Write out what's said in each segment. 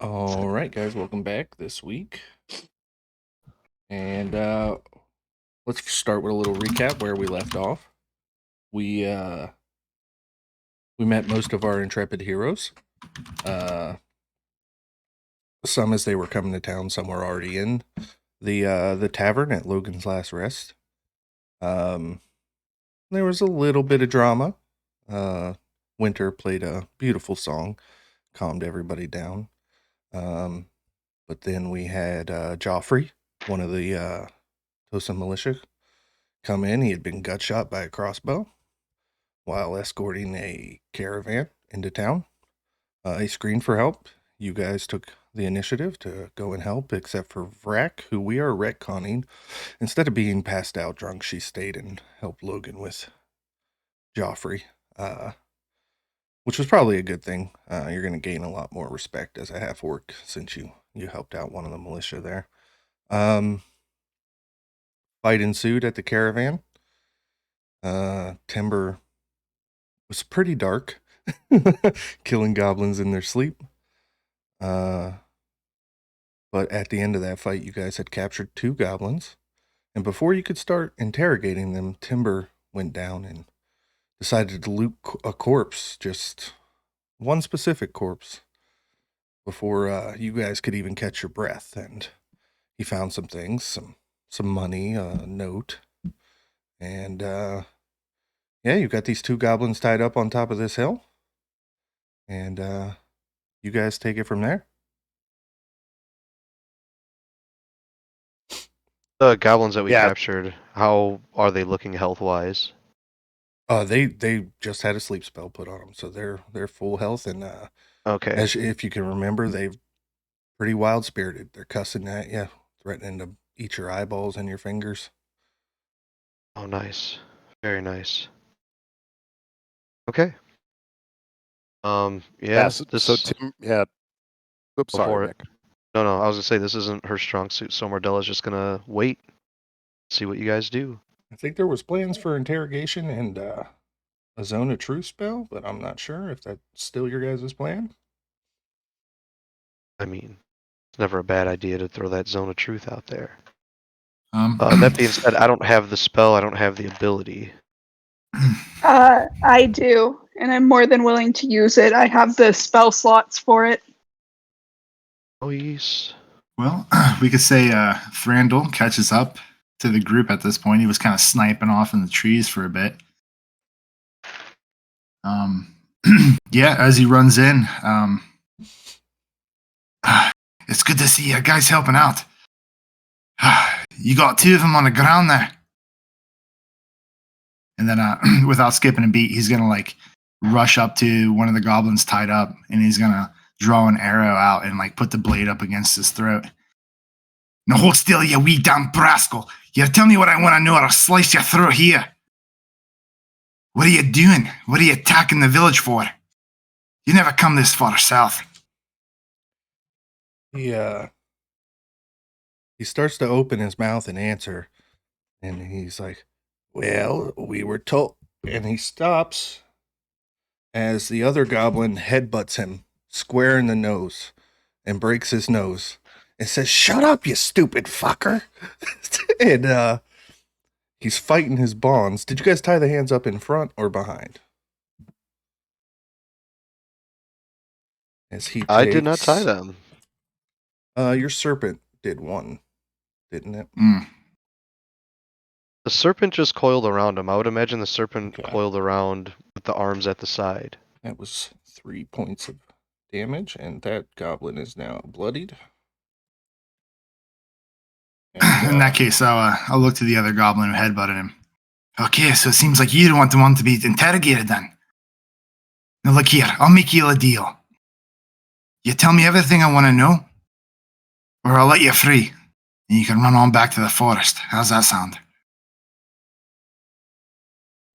All right, guys, welcome back this week. And let's start with a little recap where we left off. We met most of our intrepid heroes. Some as they were coming to town, some were already in the tavern at Logan's Last Rest. There was a little bit of drama. Winter played a beautiful song, calmed everybody down. But then we had Joffrey, one of the Tosa militia, come in. He had been gut shot by a crossbow while escorting a caravan into town. He screamed for help. You guys took the initiative to go and help, except for Vraak, who we are retconning. Instead of being passed out drunk, she stayed and helped Logan with Joffrey, which was probably a good thing. You're going to gain a lot more respect as a half-orc since you helped out one of the militia there. Fight ensued at the caravan. Timber was pretty dark, killing goblins in their sleep. But at the end of that fight, you guys had captured 2 goblins. And before you could start interrogating them, Timber went down and decided to loot a corpse, just one specific corpse, before you guys could even catch your breath. And he found some things, some money, a note, and yeah, you've got these 2 goblins tied up on top of this hill, and you guys take it from there. The goblins that we captured, how are they looking health-wise? They just had a sleep spell put on them, so they're full health, and Okay. as if you can remember, they've pretty wild spirited. They're cussing at you, threatening to eat your eyeballs and your fingers. Oh, nice. Very nice. Okay. Yeah. So Tim, yeah. Oops, sorry, Nick. No, I was gonna say this isn't her strong suit, so Mordella's just gonna wait, see what you guys do. I think there was plans for interrogation and a zone of truth spell, but I'm not sure if that's still your guys' plan. I mean, it's never a bad idea to throw that zone of truth out there. That being said, I don't have the spell. I don't have the ability. I do, and I'm more than willing to use it. I have the spell slots for it. Oh, yes. Well, we could say Thrandil catches up to the group at this point. He was kind of sniping off in the trees for a bit. Yeah, as he runs in, it's good to see you guys helping out. You got 2 of them on the ground there. And then without skipping a beat, he's going to rush up to one of the goblins tied up, and he's going to draw an arrow out and put the blade up against his throat. Now hold still, you wee damn rascal. You tell me what I want to know or I'll slice your throat here. What are you doing? What are you attacking the village for? You never come this far south. He starts to open his mouth and answer, and he's like, well, we were told, and he stops as the other goblin headbutts him square in the nose and breaks his nose and says, shut up, you stupid fucker. And he's fighting his bonds. Did you guys tie the hands up in front or behind? I did not tie them. Your serpent did one, didn't it? The serpent just coiled around him. I would imagine the serpent coiled around with the arms at the side. That was 3 points of damage, and that goblin is now bloodied. And, in that case, I'll look to the other goblin who headbutted him. Okay, so it seems like you don't want the one to be interrogated then. Now look here, I'll make you a deal. You tell me everything I want to know, or I'll let you free, and you can run on back to the forest. How's that sound?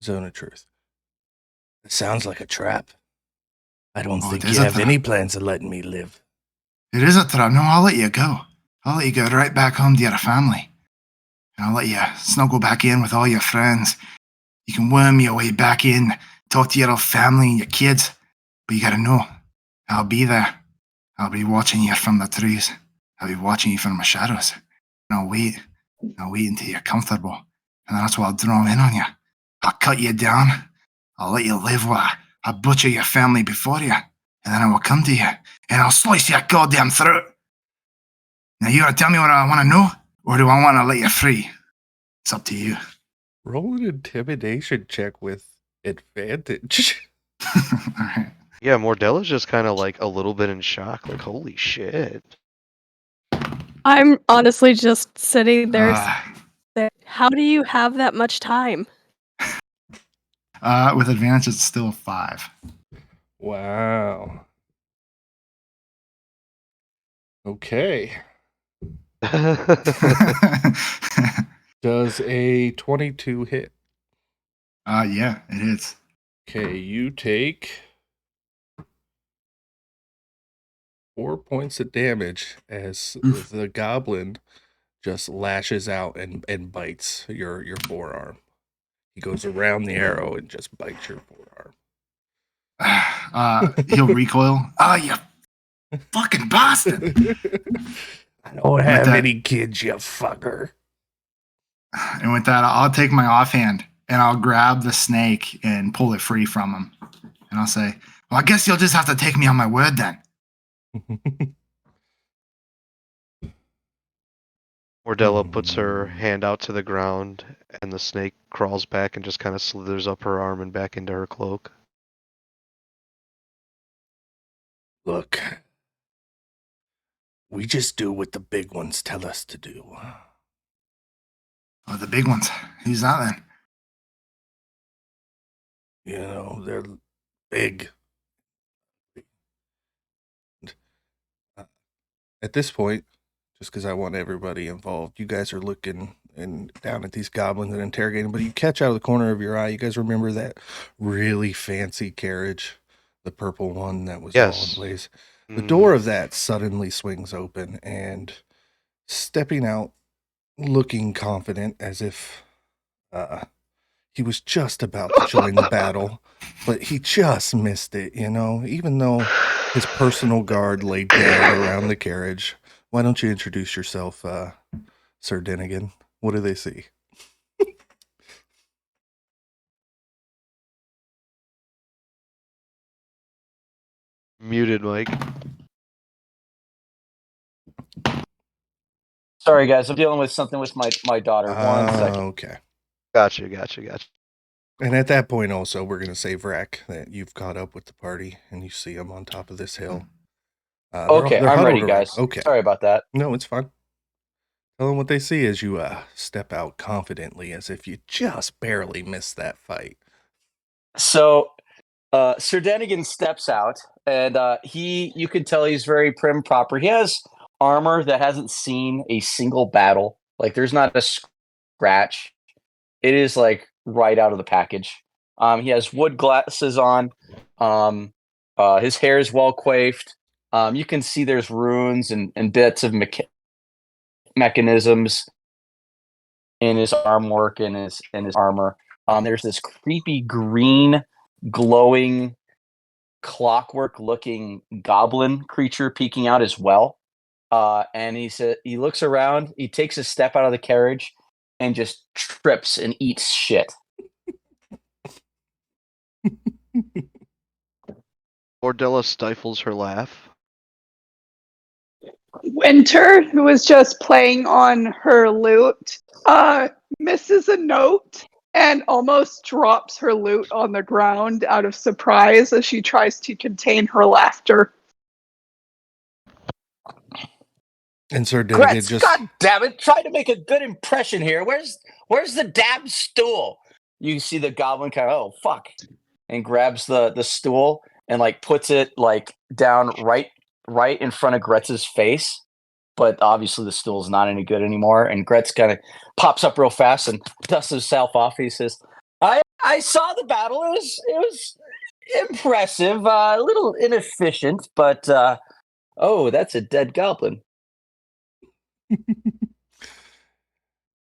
Zone of truth. It sounds like a trap. I don't think it is you a have trap. any plans of letting me live. It is a trap. No, I'll let you go. I'll let you go right back home to your family. And I'll let you snuggle back in with all your friends. You can worm your way back in, talk to your old family and your kids. But you gotta know, I'll be there. I'll be watching you from the trees. I'll be watching you from the shadows. And I'll wait. I'll wait until you're comfortable. And that's what I'll draw in on you. I'll cut you down. I'll let you live while I butcher your family before you. And then I will come to you. And I'll slice your goddamn throat. Now you gotta tell me what I want to know? Or do I want to let you free? It's up to you. Roll an intimidation check with advantage. All right. Yeah, Mordella's just kind of like a little bit in shock. Like, holy shit. I'm honestly just sitting there. Ah. How do you have that much time? With advantage, it's still a 5. Wow. Okay. Does a 22 hit? Yeah, it is. Okay, you take 4 points of damage as Oof. the goblin just lashes out and bites your forearm. He goes around the arrow and just bites your forearm. He'll recoil. You fucking bastard! I don't have that- any kids, you fucker. And with that, I'll take my offhand and I'll grab the snake and pull it free from him. And I'll say, well, I guess you'll just have to take me on my word then. Mordella puts her hand out to the ground, and the snake crawls back and just kind of slithers up her arm and back into her cloak. Look, we just do what the big ones tell us to do. Oh, the big ones. Who's that then? You know, they're big. At this point, just because I want everybody involved, you guys are looking and down at these goblins and interrogating, but you catch out of the corner of your eye, you guys remember that really fancy carriage, the purple one that was all in place. The door of that suddenly swings open, and stepping out, looking confident as if he was just about to join the battle, but he just missed it, you know, even though his personal guard lay dead around the carriage. Why don't you introduce yourself, Sir Dennigan? What do they see? Muted, Mike. Sorry, guys. I'm dealing with something with my daughter. 1 second. Okay. Gotcha. And at that point also, we're going to say, Vraak, that you've caught up with the party, and you see them on top of this hill. Okay, they're I'm ready, huddled around. guys. Okay. Sorry about that. No, it's fine. Tell them what they see as you step out confidently, as if you just barely missed that fight. So, Sir Dennigan steps out, and you can tell he's very prim proper. He has armor that hasn't seen a single battle. Like, there's not a scratch. It is like right out of the package. He has wood glasses on. His hair is well coiffed. You can see there's runes and bits of mechanisms in his arm work and his armor. There's this creepy green, glowing, clockwork-looking goblin creature peeking out as well. And he looks around. He takes a step out of the carriage and just trips and eats shit. Mordella stifles her laugh. Winter, who was just playing on her lute, misses a note and almost drops her lute on the ground out of surprise as she tries to contain her laughter. And Sir Dennigan Gretz, just... God damn it! Try to make a good impression here. Where's the damn stool? You see the goblin kind of, oh fuck, and grabs the stool and like puts it like down right in front of Gretz's face. But obviously the stool's not any good anymore. And Gretz kind of pops up real fast and dusts himself off. He says, I saw the battle. It was impressive, a little inefficient, but oh, that's a dead goblin.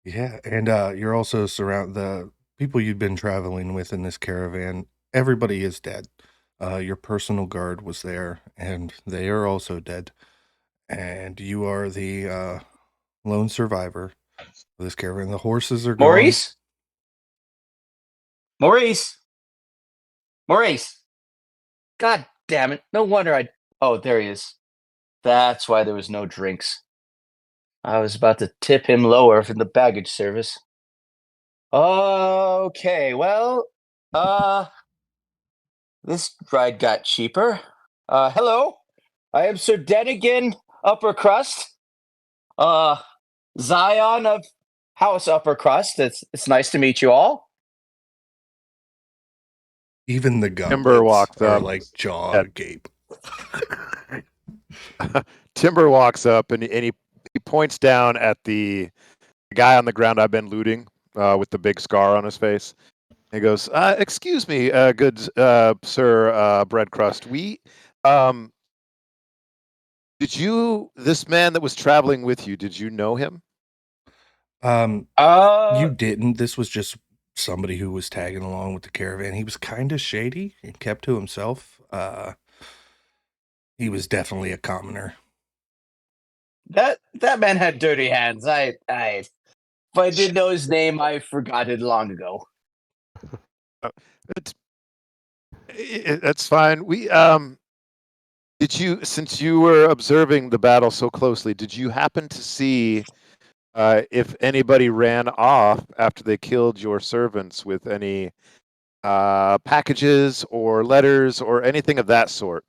Yeah, and you're also surrounded, the people you've been traveling with in this caravan, everybody is dead. Your personal guard was there, and they are also dead. And you are the lone survivor of this caravan. The horses are gone. Maurice? Maurice? Maurice? God damn it. No wonder I. Oh, there he is. That's why there was no drinks. I was about to tip him lower from the baggage service. Okay, well, this ride got cheaper. Hello, I am Sir Dennigan Upper Crust. Zion of House Upper Crust. It's nice to meet you all. Even the Timber goblins walks are up. like jaw Yeah. agape. Timber walks up and he points down at the guy on the ground I've been looting with the big scar on his face. He goes, "Excuse me, good sir, bread crust. This man that was traveling with you, did you know him?" You didn't. This was just somebody who was tagging along with the caravan. He was kind of shady and kept to himself. He was definitely a commoner. That man had dirty hands. If I didn't know his name, I forgot it long ago. That's fine. Since you were observing the battle so closely, did you happen to see if anybody ran off after they killed your servants with any packages or letters or anything of that sort?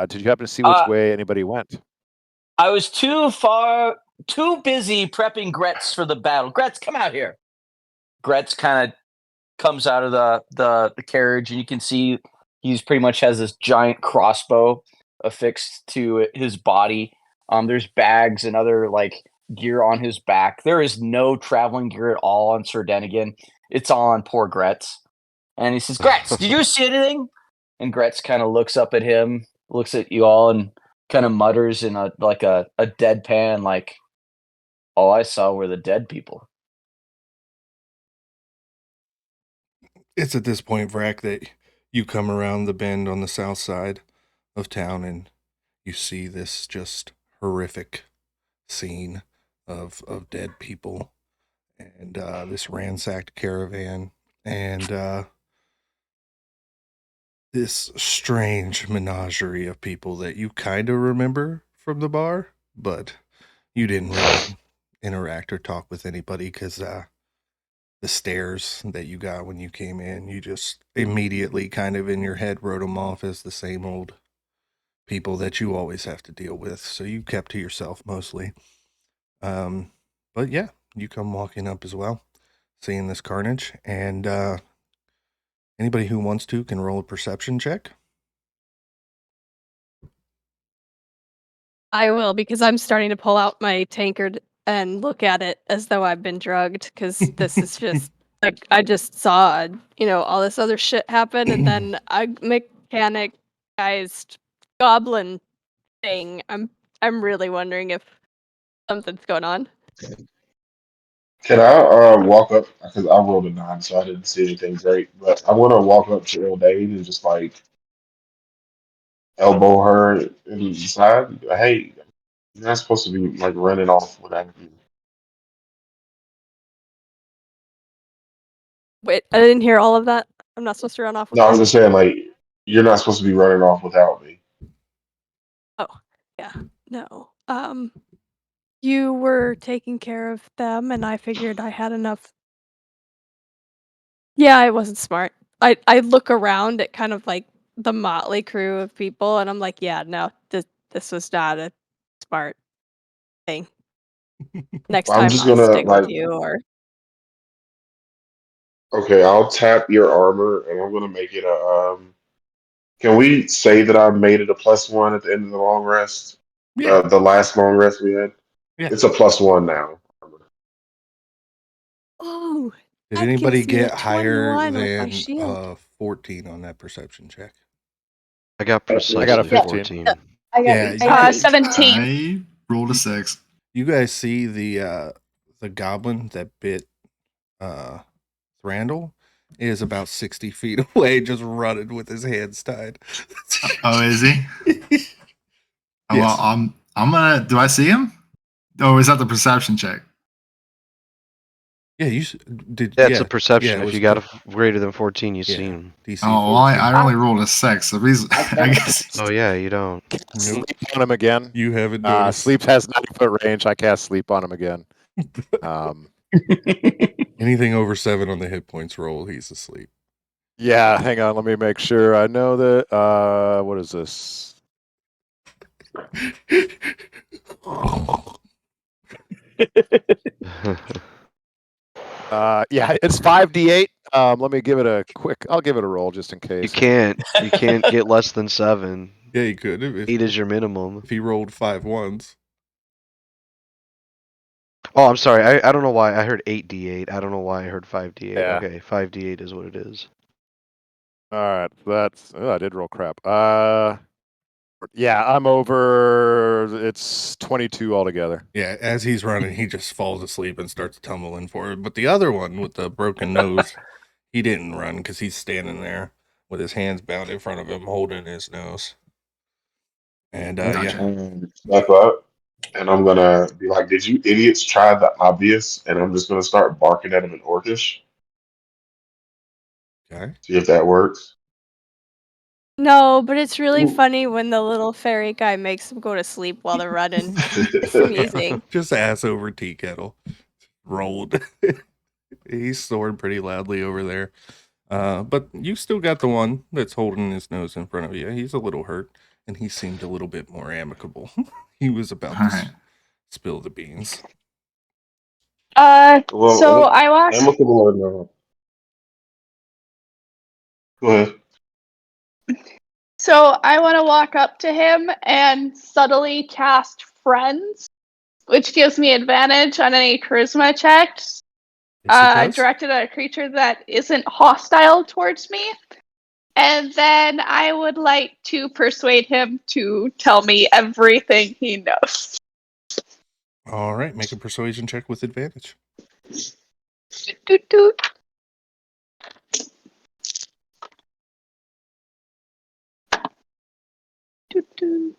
Did you happen to see which way anybody went? I was too busy prepping Gretz for the battle. Gretz, come out here. Gretz kind of comes out of the carriage, and you can see he's pretty much has this giant crossbow affixed to his body. There's bags and other like gear on his back. There is no traveling gear at all on Sir Dennigan. It's all on poor Gretz. And he says, "Gretz, did you see anything?" And Gretz kind of looks up at him, looks at you all, and kind of mutters in a deadpan, like, "All I saw were the dead people." It's at this point, Vraak, that you come around the bend on the south side of town and you see this just horrific scene of dead people and this ransacked caravan and this strange menagerie of people that you kind of remember from the bar, but you didn't really interact or talk with anybody because the stares that you got when you came in, you just immediately kind of in your head wrote them off as the same old people that you always have to deal with. So you kept to yourself mostly. But yeah, you come walking up as well, seeing this carnage, and anybody who wants to can roll a perception check. I will, because I'm starting to pull out my tankard and look at it as though I've been drugged, because this is just like I just saw, all this other shit happen, and then a mechanicized goblin thing. I'm really wondering if something's going on. Can I walk up, because I rolled a 9, so I didn't see anything great, but I want to walk up to Ildain and just like elbow her in the side. Hey, you're not supposed to be like running off without you. Wait, I didn't hear all of that. I'm not supposed to run off with No, I was that? just saying, like, you're not supposed to be running off without me. Oh, yeah. No. You were taking care of them, and I figured I had enough. Yeah, it wasn't smart. I look around at kind of like the motley crew of people, and I'm like, yeah, no, this was not a smart thing. Next I'm time just I'll gonna stick like, with you, or okay, I'll tap your armor and I'm gonna make it a. Can we say that I made it a +1 at the end of the long rest? Yeah. The last long rest we had. Yeah. It's a +1 now. oh, Did that anybody gives me a get higher 21 with my than shield. 14 on that perception check? I got precisely I got a 15. 14. I got Yeah, 18. you guys, 17. I rolled a 6. you guys see the goblin that bit Thrandil. is about 60 feet away, just running with his hands tied. Oh, is he? Oh, Yes. well, I'm gonna. Do I see him? Oh, is that the perception check? Yeah, did. Yeah, it's yeah, a perception. yeah, it If was you got a greater than 14, you yeah, see him. DC Oh, well, 14. I only rolled a 6. The reason, I guess. Oh yeah, you don't. Nope, Sleep on him again. you haven't noticed. Sleep has 90-foot range. I cast sleep on him again. Anything over 7 on the hit points roll, he's asleep. Yeah, hang on. Let me make sure. I know that. What is this? Yeah, it's 5d8. Let me give it a quick. I'll give it a roll just in case. You can't get less than 7. Yeah, he could. If 8 is your minimum. he rolled 5 ones. Oh, I'm sorry. I don't know why I heard 8d8. I don't know why I heard 5d8. Yeah. Okay, 5d8 is what it is. All right, that's. Oh, I did roll crap. Yeah, I'm over. It's 22 altogether. Yeah, as he's running, he just falls asleep and starts tumbling forward. But the other one with the broken nose, he didn't run because he's standing there with his hands bound in front of him, holding his nose. And Gotcha. Step up, and I'm gonna be like, "Did you idiots try the obvious?" And I'm just gonna start barking at him in Orcish. Okay. See if that works. No, but it's really Ooh. funny when the little fairy guy makes them go to sleep while they're running. It's amusing. Just ass over tea kettle. Rolled. He's snoring pretty loudly over there. But you still got the one that's holding his nose in front of you. He's a little hurt, and he seemed a little bit more amicable. He was about to Alright. spill the beans. Well, So I walk. amicable or no? Go ahead. So I want to walk up to him and subtly cast Friends, which gives me advantage on any charisma checks Yes, it does. directed at a creature that isn't hostile towards me. And then I would like to persuade him to tell me everything he knows. All right, make a persuasion check with advantage. Doot, doot. Doot, doot.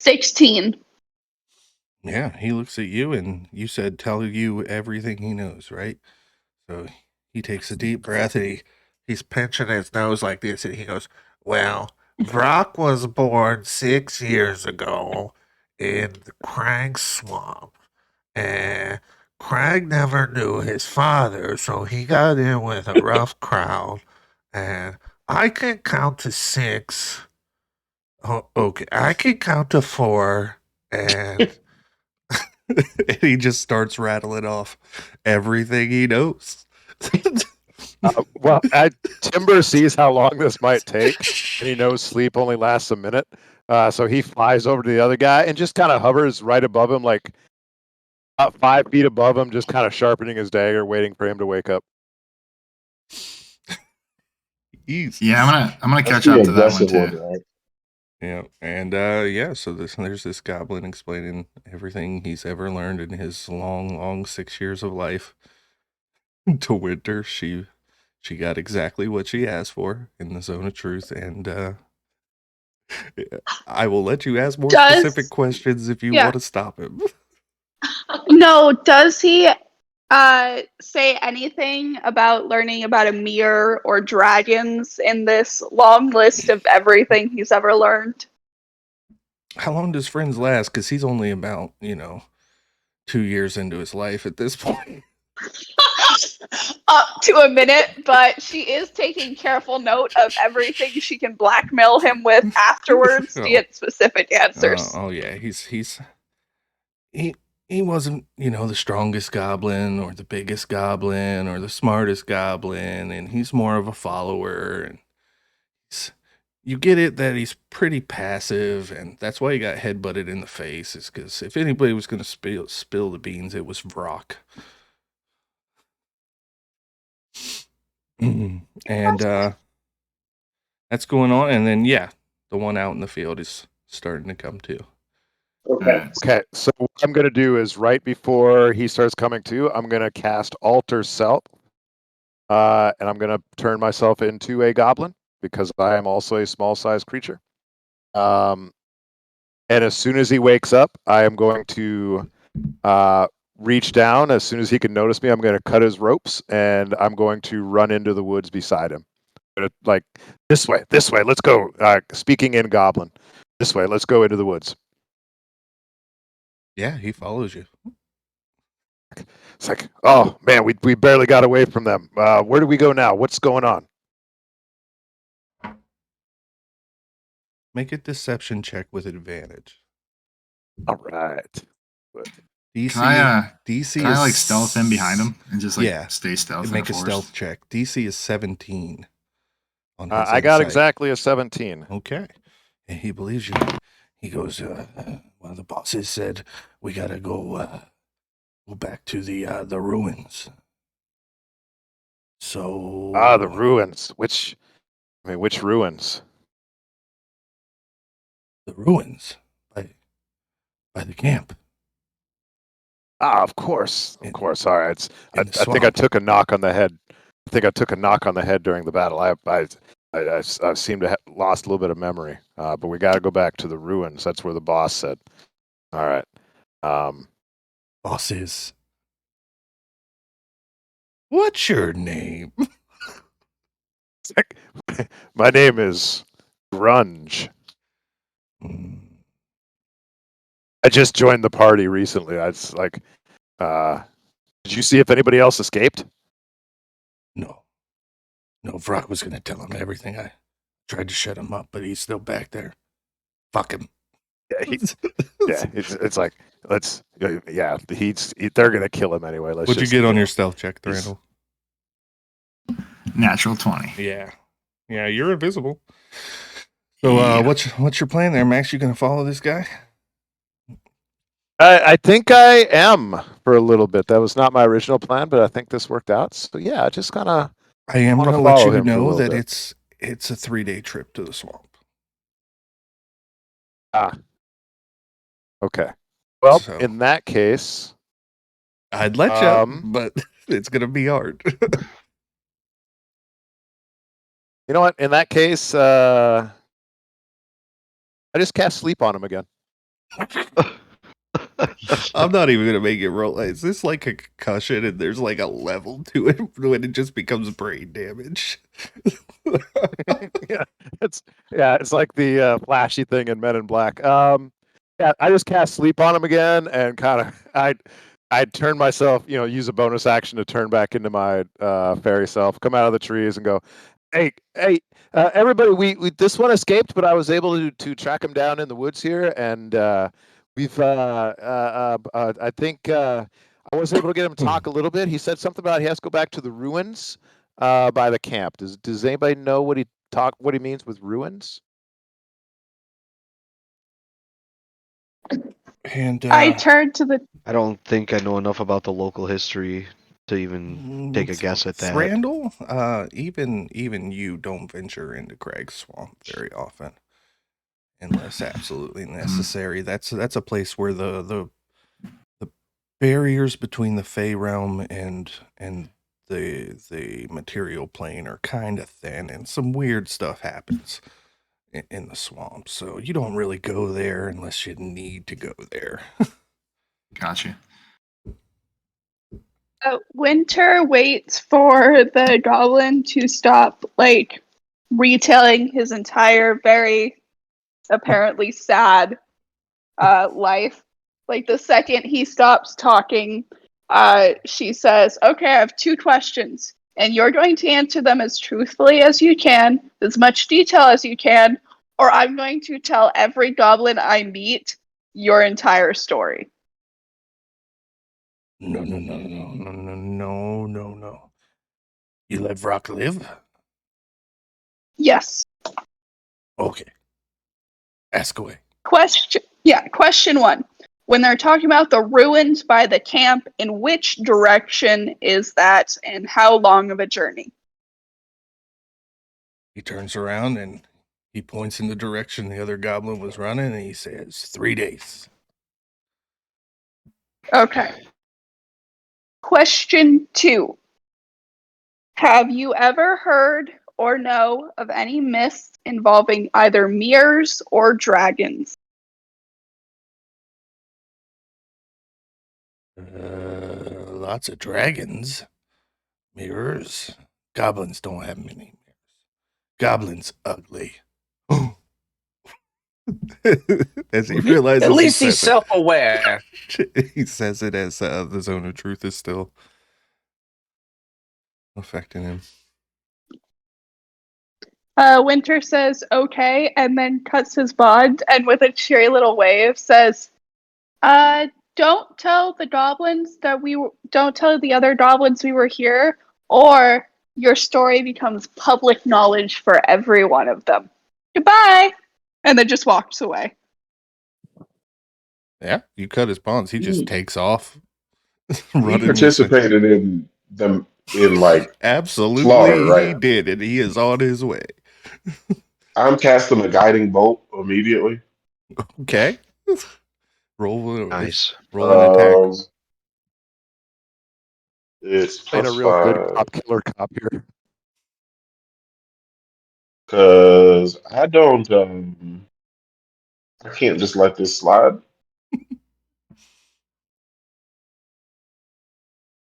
$16. Yeah, he looks at you, and you said tell you everything he knows, right? So he takes a deep breath, and he's pinching his nose like this, and he goes, "Well, Vraak was born 6 years ago in the Crag Swamp, and Crag never knew his father, so he got in with a rough crowd, and I can count to 6. Oh, okay, I can count to 4, and..." And he just starts rattling off everything he knows. Well, Timber sees how long this might take, and he knows sleep only lasts a minute. So he flies over to the other guy and just kind of hovers right above him, like about 5 feet above him, just kind of sharpening his dagger, waiting for him to wake up. Easy. Yeah, I'm gonna catch That's the up to that one aggressive too. one, right? Yeah, and yeah, so there's this goblin explaining everything he's ever learned in his long 6 years of life to Winter. She got exactly what she asked for in the Zone of Truth, and I will let you ask more specific questions if you want to stop him. No, does he say anything about learning about a mirror or dragons in this long list of everything he's ever learned? How long does Friends last? Because he's only about 2 years into his life at this point. Up to a minute, but she is taking careful note of everything she can blackmail him with afterwards to get specific answers. Oh yeah, he wasn't, the strongest goblin or the biggest goblin or the smartest goblin, and he's more of a follower, and you get it that he's pretty passive, and that's why he got headbutted in the face, is because if anybody was going to spill the beans, it was Vraak. And that's going on, and then the one out in the field is starting to come too. Okay. Okay, so what I'm going to do is right before he starts coming to, I'm going to cast Alter Self. And I'm going to turn myself into a goblin because I am also a small-sized creature. And as soon as he wakes up, I am going to reach down. As soon as he can notice me, I'm going to cut his ropes, and I'm going to run into the woods beside him. Like, this way, let's go. Speaking in goblin. This way, let's go into the woods. Yeah, he follows you. It's like, oh, man, we barely got away from them. Where do we go now? What's going on? Make a deception check with advantage. All right. DC, Can I like stealth in behind him and just like stay stealth? Make a stealth check. DC is 17. On his I got insight. exactly a 17. Okay. And he believes you. He goes, one of the bosses said, we gotta go back to the ruins. So The ruins. Which ruins? The ruins by the camp. Of course. All right. I think I took a knock on the head. During the battle. I seem to have lost a little bit of memory. But we got to go back to the ruins. That's where the boss said. All right. Bosses. What's your name? My name is Grunge. I just joined the party recently. I was like, did you see if anybody else escaped? No, Vraak was going to tell him everything. I tried to shut him up, but he's still back there. Fuck him. Yeah, it's like, they're going to kill him anyway. What'd you get on your stealth check, Thrandil? Natural 20. Yeah, you're invisible. So, what's your plan there, Max? You going to follow this guy? I think I am for a little bit. That was not my original plan, but I think this worked out. So yeah, just kind of. I am going to let you know that it's a 3-day trip to the swamp. Okay. Well, in that case, I'd let you, but it's going to be hard. You know what? In that case, I just cast sleep on him again. I'm not even going to make it roll. Is this like a concussion and there's like a level to it when it just becomes brain damage? It's like the flashy thing in Men in Black. I just cast sleep on him again and kind of I'd turn myself, use a bonus action to turn back into my fairy self, come out of the trees and go, hey, everybody, we this one escaped, but I was able to track him down in the woods here, and we've I think I was able to get him to talk a little bit. He said something about he has to go back to the ruins by the camp. Does anybody know what he means with ruins? And I turned to the. I don't think I know enough about the local history to even take a guess at that. Thrandil, even you don't venture into Craig's Swamp very often, unless absolutely necessary. That's a place where the barriers between the Fey realm and the material plane are kind of thin, and some weird stuff happens in the swamp. So you don't really go there unless you need to go there. Gotcha. Winter waits for the goblin to stop, retelling his entire, very apparently sad life. The second he stops talking, she says, okay, I have 2 questions, and you're going to answer them as truthfully as you can, as much detail as you can, or I'm going to tell every goblin I meet your entire story. No. You let Vraak live? Yes. Okay. Ask away. Question 1. When they're talking about the ruins by the camp, in which direction is that, and how long of a journey? He turns around and he points in the direction the other goblin was running, and he says, 3 days. Okay. Question 2. Have you ever heard or know of any myths involving either mirrors or dragons? Lots of dragons. Mirrors. Goblins don't have many mirrors. Goblins ugly. As he realizes, At least he he's says self-aware. it. He says it as the zone of truth is still affecting him. Winter says okay, and then cuts his bond, and with a cheery little wave says, "Don't tell the goblins that don't tell the other goblins we were here, or your story becomes public knowledge for every one of them. Goodbye," and then just walks away. Yeah, you cut his bonds. He just takes off. He participated in them in like absolutely slaughter, right? He did, and he is on his way. I'm casting a guiding bolt immediately. Okay. Roll Nice. Roll an attack. It's Playing a plus real good 5. cop killer cop here. Because I don't, I can't just let this slide.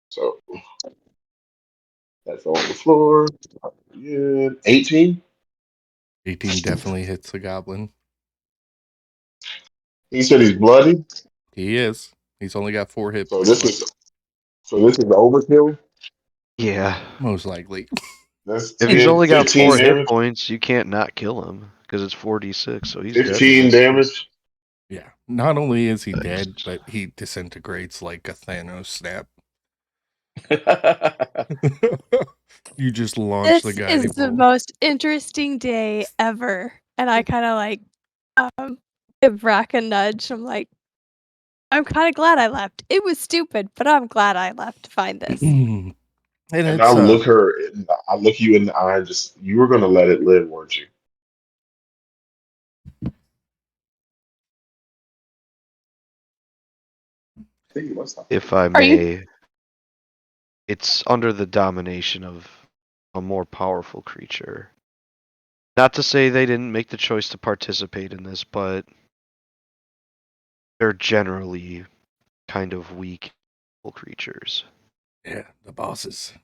So that's on the floor. Yeah, 18. 18 definitely hits the goblin. He said he's bloody. He is. He's only got 4 hit So points. this is overkill. Yeah. Most likely. That's If he's only got 4 hit damage. points, you can't not kill him because it's 4d6. So he's 15 damage. Yeah. Not only is he dead, but he disintegrates like a Thanos snap. You just launch the guy. This is the most interesting day ever. And I kind of like give Vraak a nudge. I'm like, I'm kind of glad I left. It was stupid, but I'm glad I left to find this. And I look you in the eye and just, you were going to let it live, weren't you? If I may, it's under the domination of a more powerful creature. Not to say they didn't make the choice to participate in this, but they're generally kind of weak creatures. Yeah, the bosses.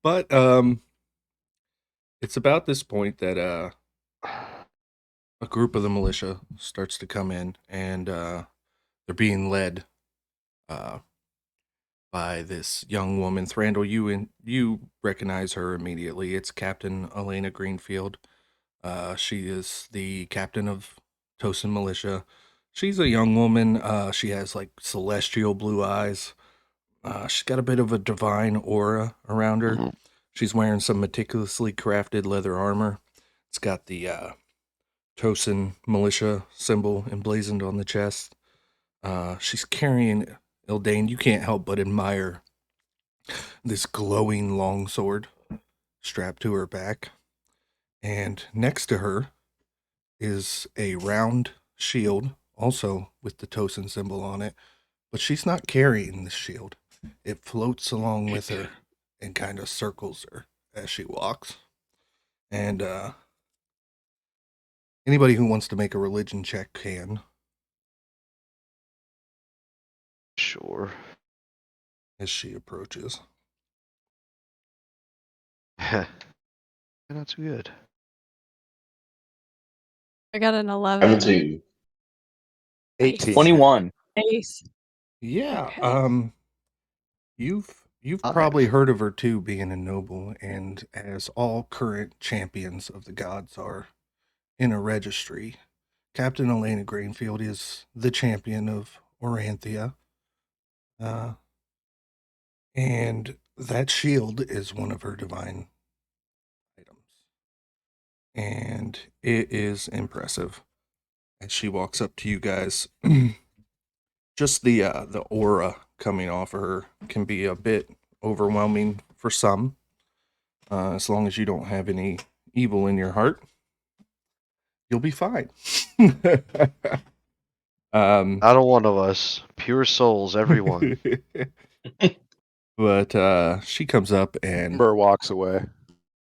But it's about this point that a group of the militia starts to come in, and they're being led by this young woman, Thrandil. You recognize her immediately. It's Captain Elena Greenfield. She is the captain of Tosin Militia. She's a young woman. She has like celestial blue eyes. She's got a bit of a divine aura around her. Mm-hmm. She's wearing some meticulously crafted leather armor. It's got the Tosin Militia symbol emblazoned on the chest. She's carrying Ildain. You can't help but admire this glowing longsword strapped to her back. And next to her is a round shield, also with the Tosin symbol on it. But she's not carrying the shield. It floats along with her and kind of circles her as she walks. And anybody who wants to make a religion check can. Sure. As she approaches. Not too good. I got an 11. 17. 18. 21. Ace. Yeah. Okay. You've probably heard of her too, being a noble, and as all current champions of the gods are in a registry, Captain Elena Greenfield is the champion of Oranthia. And that shield is one of her divine items. And it is impressive. As she walks up to you guys, just the aura coming off of her can be a bit overwhelming for some. As long as you don't have any evil in your heart, you'll be fine. Not a one of us. Pure souls, everyone. But she comes up and Burr walks away.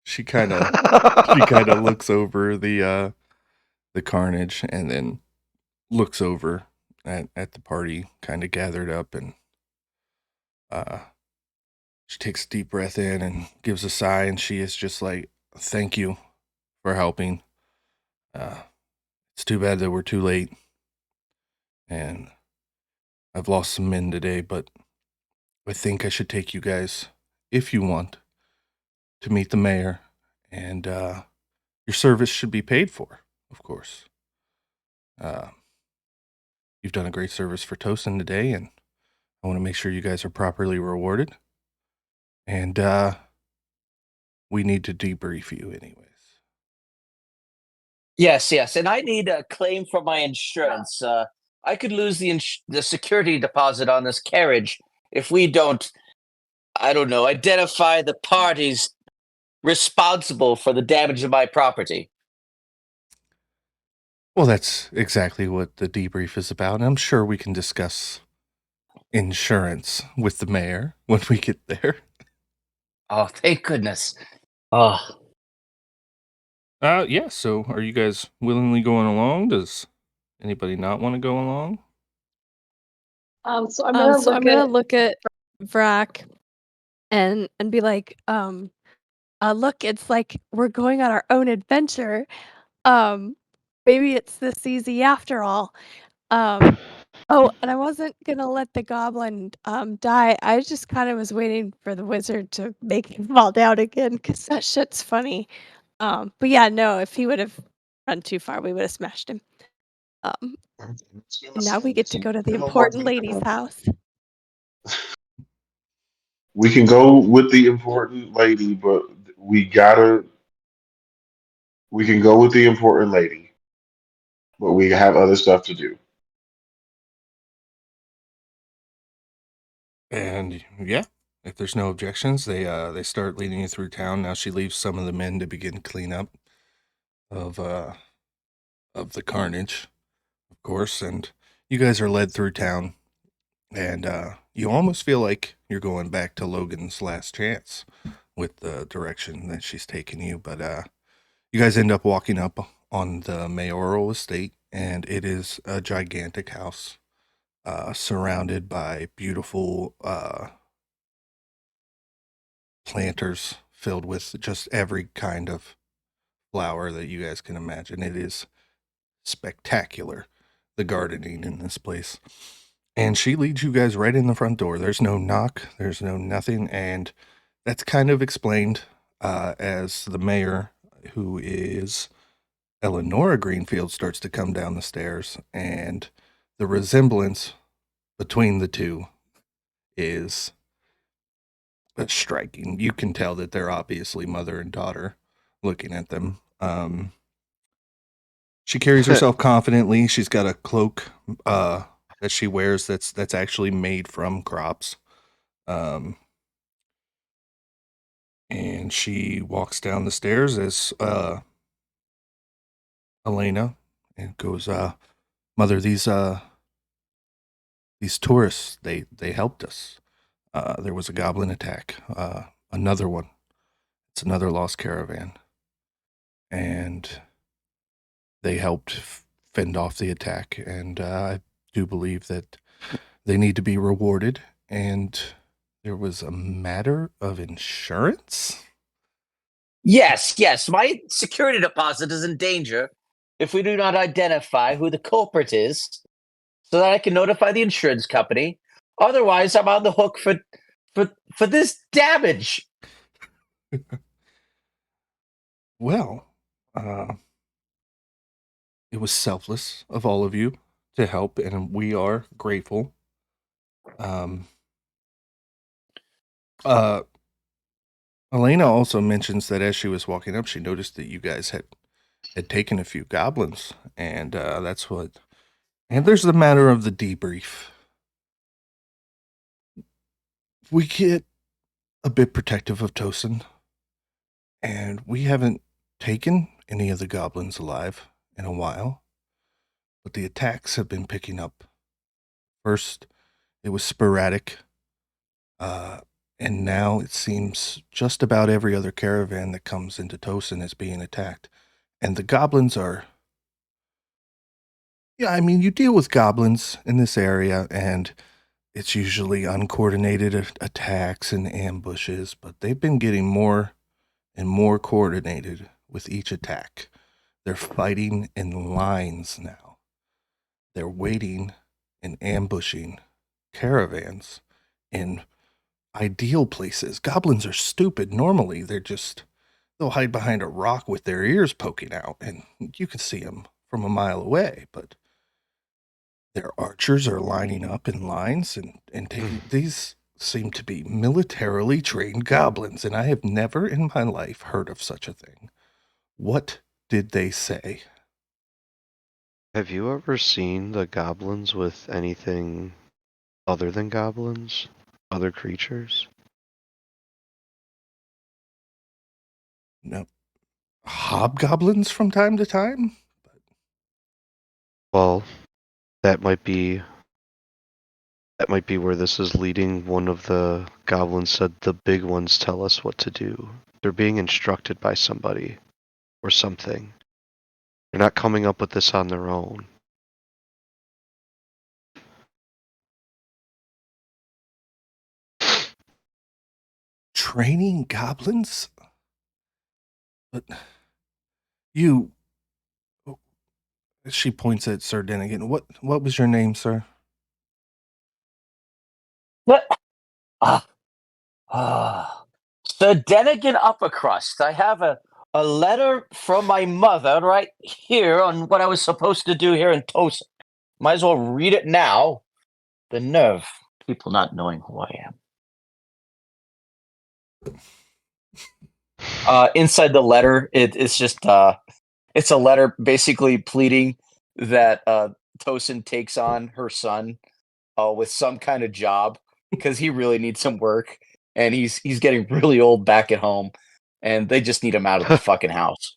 she kind of looks over the carnage and then looks over at the party kind of gathered up, and she takes a deep breath in and gives a sigh, and she is just like, thank you for helping. It's too bad that we're too late, and I've lost some men today, but I think I should take you guys, if you want, to meet the mayor, and your service should be paid for, of course. You've done a great service for Tosin today, and I want to make sure you guys are properly rewarded. And we need to debrief you anyways. Yes, and I need a claim for my insurance. I could lose the security deposit on this carriage if we don't, I don't know, identify the parties responsible for the damage of my property. Well, that's exactly what the debrief is about, and I'm sure we can discuss insurance with the mayor when we get there. Oh, thank goodness. Oh. Yeah, so are you guys willingly going along? Does anybody not want to go along? So I'm gonna look at Vraak and be like, look, it's like we're going on our own adventure. Maybe it's this easy after all. Oh, and I wasn't gonna let the goblin die. I just kind of was waiting for the wizard to make him fall down again, because that shit's funny. But yeah, no, if he would have run too far, we would have smashed him. And now we get to go to the important lady's house. We can go with the important lady, but we can go with the important lady, but we have other stuff to do. And yeah, if there's no objections, they start leading you through town. Now she leaves some of the men to begin cleanup of the carnage, of course, and you guys are led through town, and you almost feel like you're going back to Logan's last chance with the direction that she's taking you. But you guys end up walking up on the mayoral estate, and it is a gigantic house surrounded by beautiful planters filled with just every kind of flower that you guys can imagine. It is spectacular, the gardening in this place. And she leads you guys right in the front door. There's no knock, there's no nothing, and that's kind of explained as the mayor, who is Eleonora Greenfield, starts to come down the stairs, and the resemblance between the two is striking. You can tell that they're obviously mother and daughter looking at them. She carries herself confidently. She's got a cloak that she wears that's actually made from crops. And she walks down the stairs as Elena, and goes, Mother, these tourists, they helped us. There was a goblin attack, another one. It's another lost caravan. And they helped fend off the attack, and I do believe that they need to be rewarded. And there was a matter of insurance? Yes, my security deposit is in danger if we do not identify who the culprit is, so that I can notify the insurance company. Otherwise, I'm on the hook for this damage. Well, it was selfless of all of you to help, and we are grateful. Elena also mentions that as she was walking up, she noticed that you guys had taken a few goblins, and that's what. And there's the matter of the debrief. We get a bit protective of Tosin, and we haven't taken any of the goblins alive in a while. but the attacks have been picking up. First, it was sporadic, and now it seems just about every other caravan that comes into Tosin is being attacked. And the goblins are... Yeah, I mean, you deal with goblins in this area, and it's usually uncoordinated attacks and ambushes, but they've been getting more and more coordinated with each attack. They're fighting in lines now. They're waiting and ambushing caravans in ideal places. Goblins are stupid. Normally, they'll hide behind a rock with their ears poking out, and you can see them from a mile away, but their archers are lining up in lines and taking... These seem to be militarily trained goblins, and I have never in my life heard of such a thing. What did they say? Have you ever seen the goblins with anything other than goblins? Other creatures? No. Hobgoblins from time to time? Well, that might be where this is leading. One of the goblins said the big ones tell us what to do. They're being instructed by somebody or something. They're not coming up with this on their own. Training goblins? But you... She points at Sir Dennigan. What was your name, sir? What? Sir Dennigan Uppercrust. I have a letter from my mother right here on what I was supposed to do here in Tosin. Might as well read it now. The nerve. People not knowing who I am. Inside the letter, it's just it's a letter basically pleading that Tosin takes on her son with some kind of job because he really needs some work, and he's getting really old back at home, and they just need him out of the fucking house.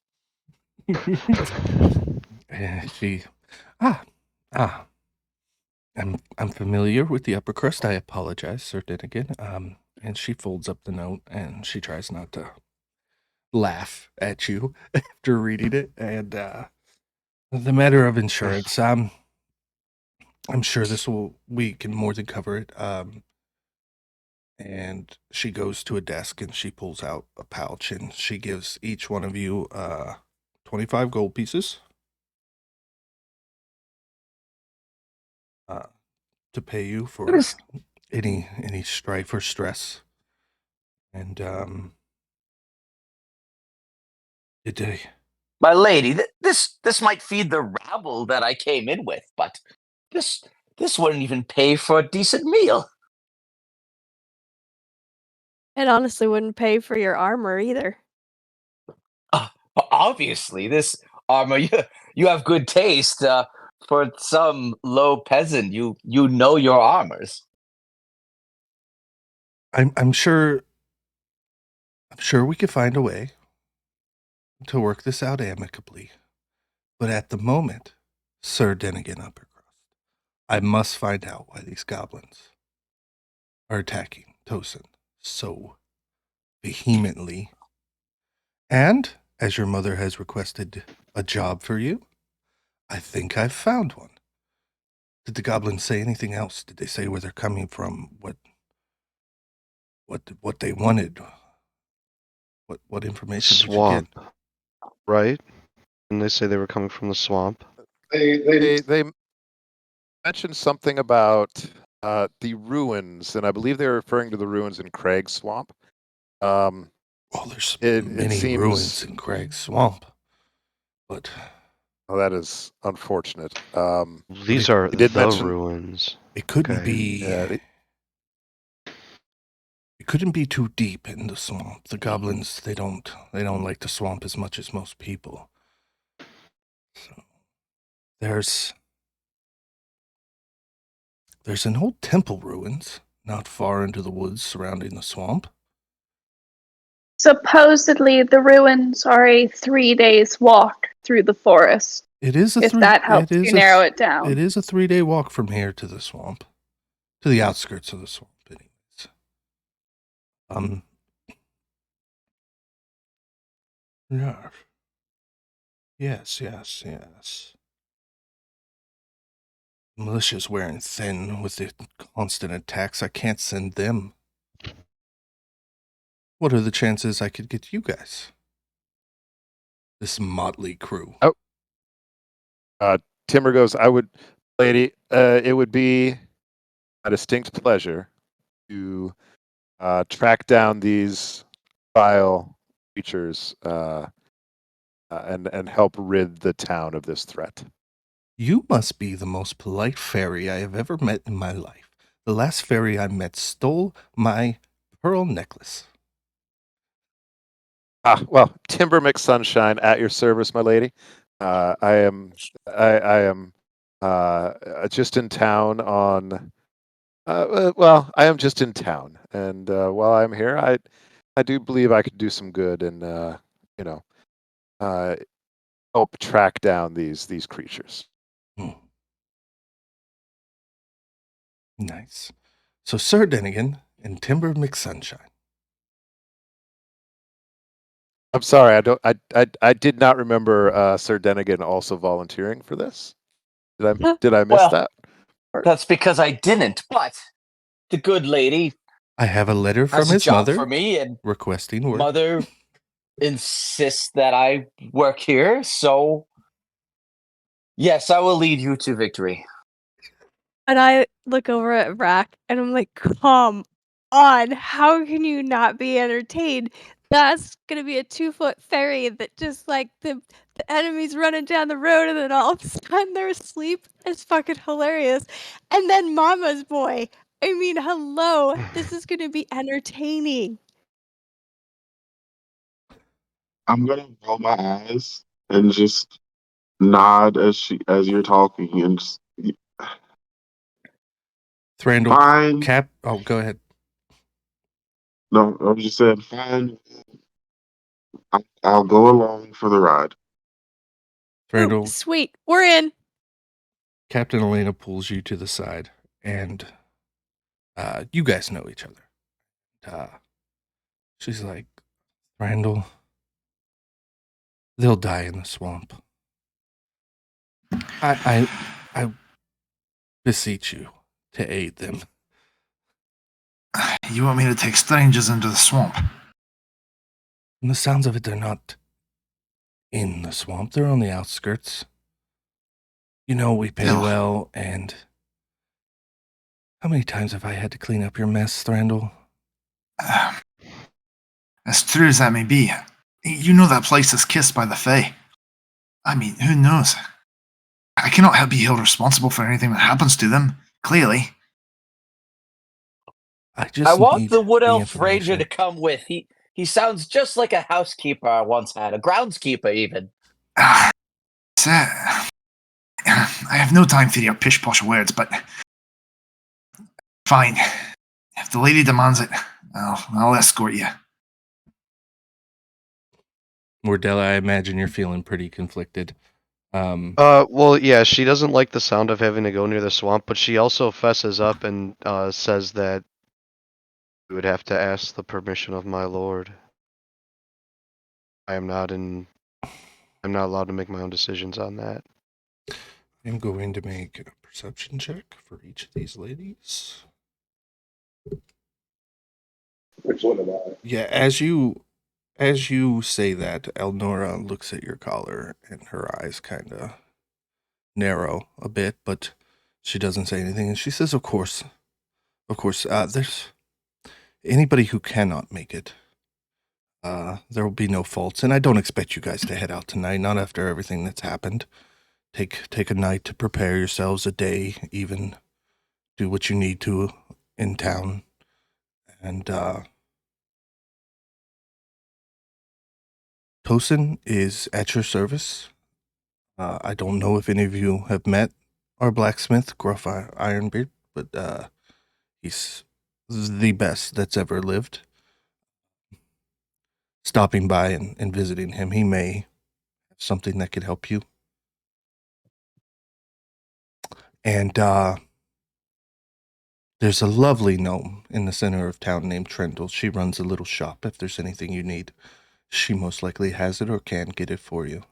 I'm familiar with the upper crust. I apologize, Sir Dennigan. And she folds up the note and she tries not to laugh at you after reading it. And the matter of insurance, I'm sure we can more than cover it. And she goes to a desk and she pulls out a pouch and she gives each one of you 25 gold pieces. To pay you for any strife or stress. And did they... My lady, this might feed the rabble that I came in with, but this wouldn't even pay for a decent meal. It honestly wouldn't pay for your armor either. Obviously, this armor, you have good taste. For some low peasant, you know your armors. I'm sure we could find a way to work this out amicably. But at the moment, Sir Dennigan Uppercrust, I must find out why these goblins are attacking Tosin so vehemently. And, as your mother has requested a job for you, I think I've found one. Did the goblins say anything else? Did they say where they're coming from? What they wanted? What information Swamp, did you get? right? Didn't they say they were coming from the swamp? They mentioned something about the ruins, and I believe they're referring to the ruins in Craig's Swamp. Well, there's many ruins in Craig's Swamp, but... Oh, that is unfortunate. These are the ruins. It couldn't be... It couldn't be too deep in the swamp. The goblins, they don't like the swamp as much as most people. So there's an old temple ruins not far into the woods surrounding the swamp. Supposedly, the ruins are a 3 days walk through the forest. It is a If that helps you narrow it down. It is a 3-day walk from here to the swamp, to the outskirts of the swamp. Anyways, yeah. Yes. Militia's wearing thin with the constant attacks. I can't send them. What are the chances I could get you guys? This motley crew. Timber goes, lady, it would be a distinct pleasure to track down these vile creatures and help rid the town of this threat. You must be the most polite fairy I have ever met in my life. The last fairy I met stole my pearl necklace. Well, Timber Mcsunshine at your service, my lady. I am just in town on. I am just in town, and while I'm here, I do believe I could do some good and help track down these creatures. Nice. So Sir Dennigan and Timber Mcsunshine. I'm sorry, I did not remember Sir Dennigan also volunteering for this. Did I miss that? That's because I didn't. But the good lady, I have a letter from has a his job mother for me, and requesting work. mother insists that I work here. So yes, I will lead you to victory. And I look over at Vraak and I'm like, come on, how can you not be entertained? That's gonna be a 2-foot fairy that just like the enemy's running down the road and then all of a sudden they're asleep. It's fucking hilarious. And then Mama's boy. I mean, hello. This is gonna be entertaining. I'm gonna roll my eyes and just nod as you're talking and just, Thrandil, fine. Oh, go ahead. No, I just said fine. I'll go along for the ride. Thrandil, Sweet, we're in. Captain Elena pulls you to the side, and you guys know each other. She's like, Thrandil, they'll die in the swamp. I beseech you to aid them. You want me to take strangers into the swamp? From the sounds of it, they're not in the swamp. They're on the outskirts. You know, we pay well, and how many times have I had to clean up your mess, Thrandil? As true as that may be, you know that place is kissed by the Fae. I mean, who knows? I cannot be held responsible for anything that happens to them, clearly. I want the Wood Elf Ranger to come with. He sounds just like a housekeeper I once had, a groundskeeper even. Sir, I have no time for your pish-posh words, but fine. If the lady demands it, I'll escort you. Mordella, I imagine you're feeling pretty conflicted. Well, yeah, she doesn't like the sound of having to go near the swamp, but she also fesses up and says that you would have to ask the permission of my lord. I'm not allowed to make my own decisions on that. I'm going to make a perception check for each of these ladies. Which one am I? Yeah, as you say that, Elnora looks at your collar and her eyes kind of narrow a bit, but she doesn't say anything. And she says, of course, there's anybody who cannot make it. There will be no faults, and I don't expect you guys to head out tonight, not after everything that's happened. Take a night to prepare yourselves, a day, even do what you need to in town. And Tosin is at your service. I don't know if any of you have met our blacksmith, Gruff Ironbeard, but he's the best that's ever lived. Stopping by and visiting him, he may have something that could help you. And there's a lovely gnome in the center of town named Thrandil. She runs a little shop. If there's anything you need, she most likely has it or can get it for you.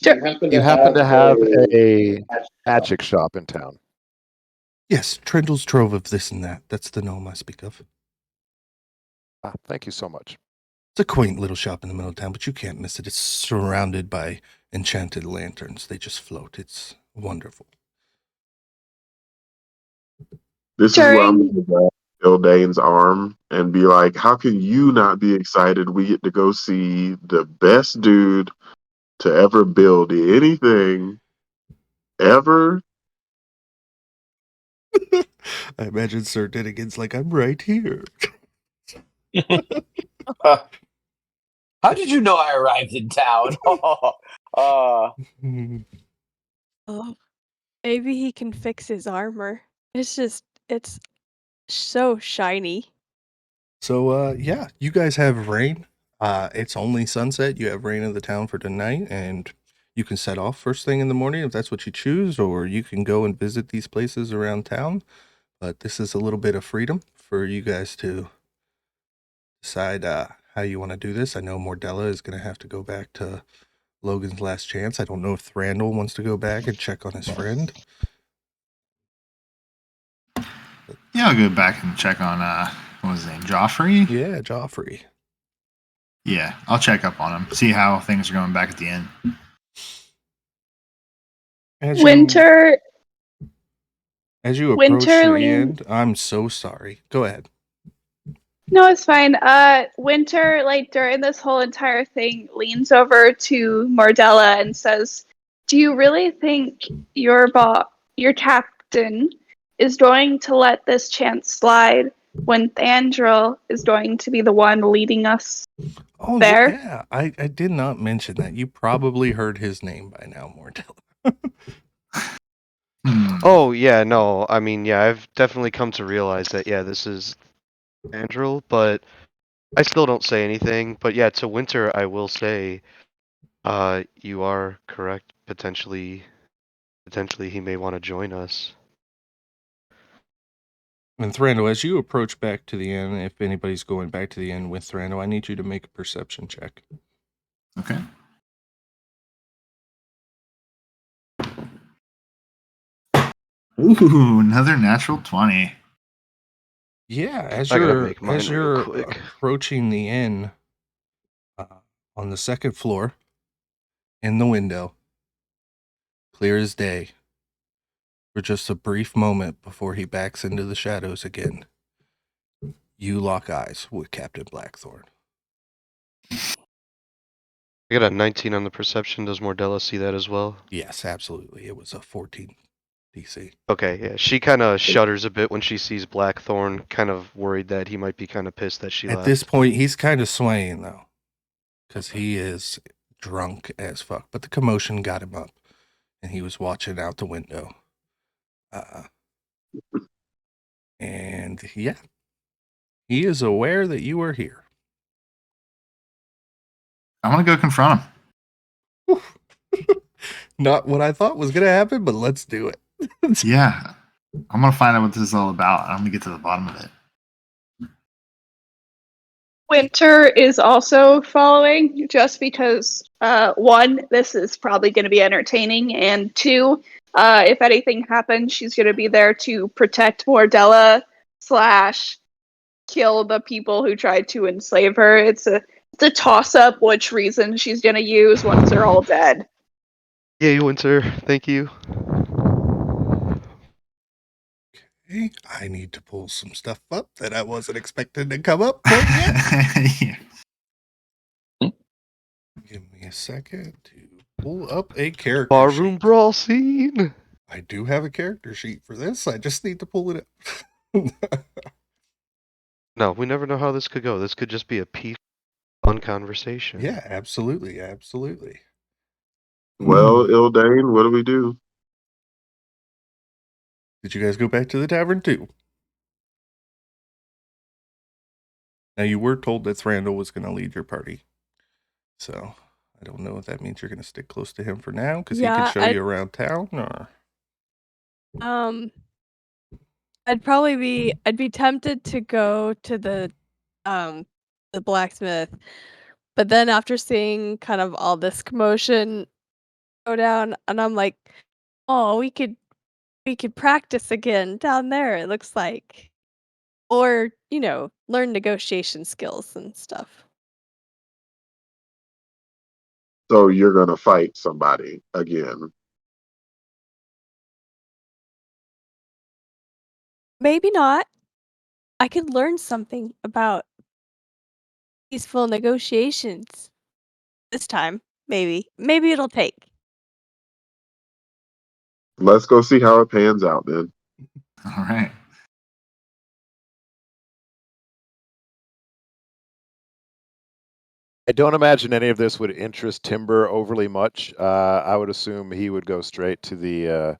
You happen to have a magic shop in town? Yes, Trendle's trove of this and that. That's the gnome I speak of. Thank you so much. It's a quaint little shop in the middle of town, but you can't miss it. It's surrounded by enchanted lanterns. They just float. It's wonderful. This is where I'm going to grab Ildain's arm and be like, how can you not be excited? We get to go see the best dude to ever build anything ever. I imagine Sir Dennigan's like, I'm right here. How did you know I arrived in town? Oh, maybe he can fix his armor. It's so shiny. So, yeah, you guys have rain. It's only sunset. You have rain in the town for tonight, and you can set off first thing in the morning if that's what you choose, or you can go and visit these places around town. But this is a little bit of freedom for you guys to decide how you want to do this. I know Mordella is going to have to go back to Logan's last chance. I don't know if Thrandil wants to go back and check on his friend. Yeah, I'll go back and check on what was his name, Joffrey? Yeah, Joffrey. Yeah, I'll check up on him, see how things are going back at the inn. Winter. As you approach the end, I'm so sorry. Go ahead. No, it's fine. Winter, like during this whole entire thing, leans over to Mordella and says, "Do you really think your captain is going to let this chance slide when Thrandil is going to be the one leading us there?" Yeah, I did not mention that. You probably heard his name by now, Mordella. Oh, yeah, no. I mean, yeah, I've definitely come to realize that, yeah, this is Andrew, but I still don't say anything. But yeah, to Winter, I will say, you are correct. Potentially he may want to join us. And Thrandil, as you approach back to the inn, if anybody's going back to the inn with Thrandil, I need you to make a perception check. Okay. Ooh, another natural 20. Yeah, as I gotta you're make mine real quick. approaching the inn, on the second floor, in the window, clear as day, for just a brief moment before he backs into the shadows again, you lock eyes with Captain Blackthorn. I got a 19 on the perception. Does Mordella see that as well? Yes, absolutely. It was a 14 DC. Okay, yeah. She kind of shudders a bit when she sees Blackthorn, kind of worried that he might be kind of pissed that she left. At this point, he's kind of swaying, though, because he is drunk as fuck. But the commotion got him up, and he was watching out the window. And yeah, he is aware that you are here. I want to go confront him. Not what I thought was going to happen, but let's do it. Yeah. I'm going to find out what this is all about. I'm going to get to the bottom of it. Winter is also following just because, one, this is probably going to be entertaining, and two, if anything happens, she's going to be there to protect Mordella / kill the people who tried to enslave her. It's a toss-up which reason she's going to use once they're all dead. Yay, Winter. Thank you. Okay, I need to pull some stuff up that I wasn't expecting to come up quite yet. Yeah. Give me a second to pull up a character Barroom sheet. brawl scene. I do have a character sheet for this. I just need to pull it up. No, we never know how this could go. This could just be a peaceful, fun conversation. Yeah, absolutely. Absolutely. Well, Ildain, what do we do? Did you guys go back to the tavern too? Now, you were told that Thrandil was going to lead your party. So, I don't know if that means you're going to stick close to him for now, because he Yeah, can show you around town, or... I'd be tempted to go to the blacksmith, but then after seeing kind of all this commotion go down, and I'm like, oh, we could practice again down there, it looks like. Or, learn negotiation skills and stuff. So you're gonna fight somebody again. Maybe not. I could learn something about peaceful negotiations this time. Maybe. Maybe it'll take. Let's go see how it pans out then. All right. I don't imagine any of this would interest Timber overly much. I would assume he would go straight to the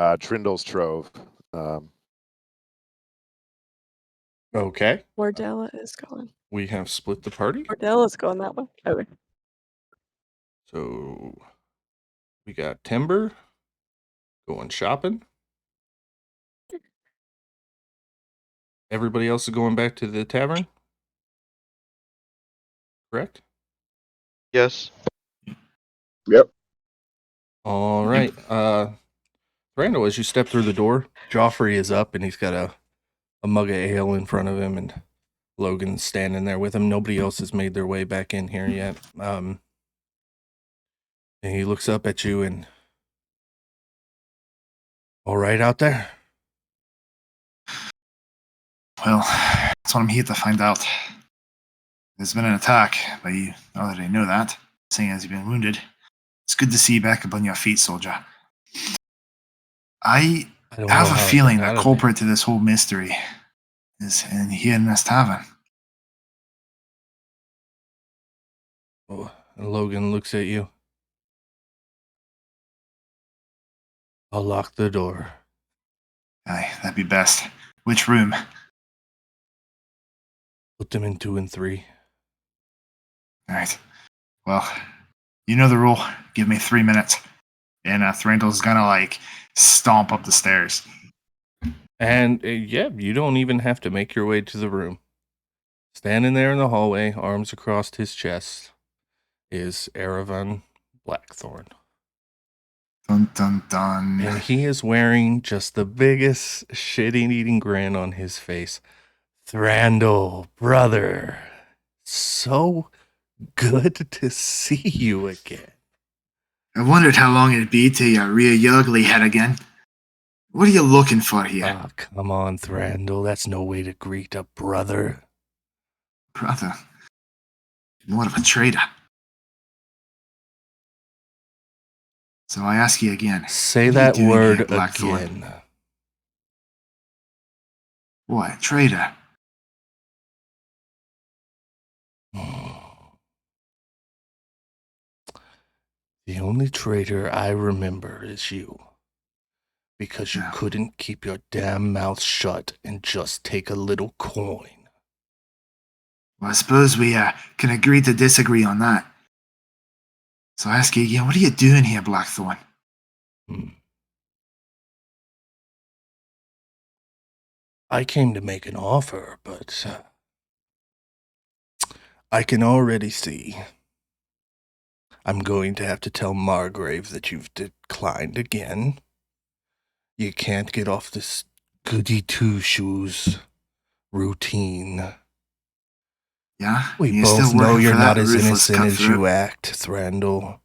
Thrandil's Trove. Okay. Mordella is going. We have split the party. Mordella's going that way. Okay. So we got Timber going shopping. Everybody else is going back to the tavern. Correct? Yes. Yep. All right. Thrandil, as you step through the door, Joffrey is up and he's got a mug of ale in front of him, and Logan's standing there with him. Nobody else has made their way back in here yet. And he looks up at you and, all right out there? Well, that's what I'm here to find out. There's been an attack, but you already know that, seeing as you've been wounded. It's good to see you back up on your feet, soldier. I don't have know a how feeling I got the out culprit to this whole mystery is in here in this tavern. Oh, and Logan looks at you. I'll lock the door. Aye, that'd be best. Which room? Put them in 2 and 3. Alright. Well, you know the rule. Give me 3 minutes. And Thrandil's gonna, stomp up the stairs. And yeah, you don't even have to make your way to the room. Standing there in the hallway, arms across his chest, is Erevan Blackthorn. Dun dun dun. And he is wearing just the biggest shit-eating grin on his face. Thrandil, brother, so good to see you again. I wondered how long it'd be till you rear your ugly head again. What are you looking for here? Ah, come on, Thrandil. That's no way to greet a brother. Brother. More of a traitor. So I ask you again. Say what are you that doing word here, Blackthorn? again. What? Traitor? The only traitor I remember is you. Because you couldn't keep your damn mouth shut and just take a little coin. Well, I suppose we can agree to disagree on that. So I ask you again, what are you doing here, Blackthorn? I came to make an offer, but I can already see I'm going to have to tell Margrave that you've declined again. You can't get off this goody two-shoes routine. Yeah? We you both still know working you're for not that as ruthless innocent as cutthroat? you act, Thrandil.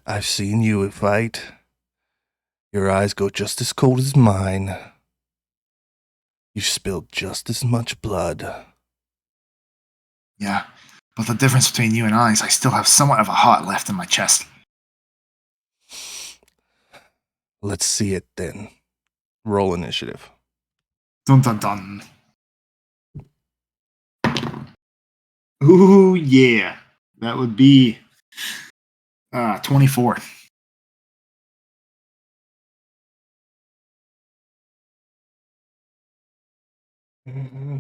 I've seen you fight. Your eyes go just as cold as mine. You've spilled just as much blood. Yeah, but the difference between you and I is I still have somewhat of a heart left in my chest. Let's see it then. Roll initiative. Dun dun dun. Ooh, yeah. That would be 24.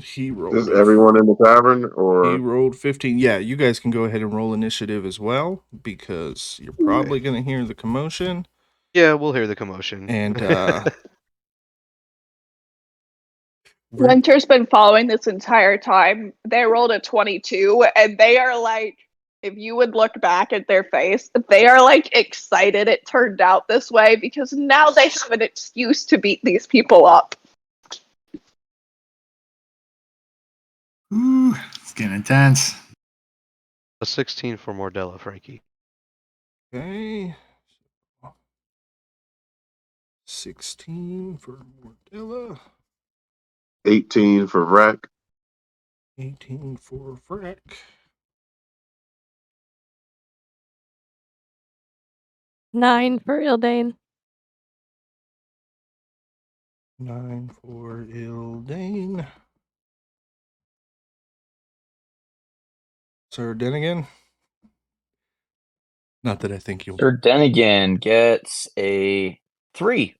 He rolled. Is everyone in the tavern, He or rolled 15. Yeah, you guys can go ahead and roll initiative as well because you're probably going to hear the commotion. Yeah, we'll hear the commotion. And Winter's been following this entire time. They rolled a 22, and they are like, if you would look back at their face, they are like excited it turned out this way because now they have an excuse to beat these people up. Ooh, it's getting intense. A 16 for Mordella, Frankie. okay. 16 for Mordella. 18 for Vraak? 18 for Vraak. Nine for Ildain. 9 for Ildain. Sir Dennigan. Not that I think you'll. Sir Dennigan gets a 3.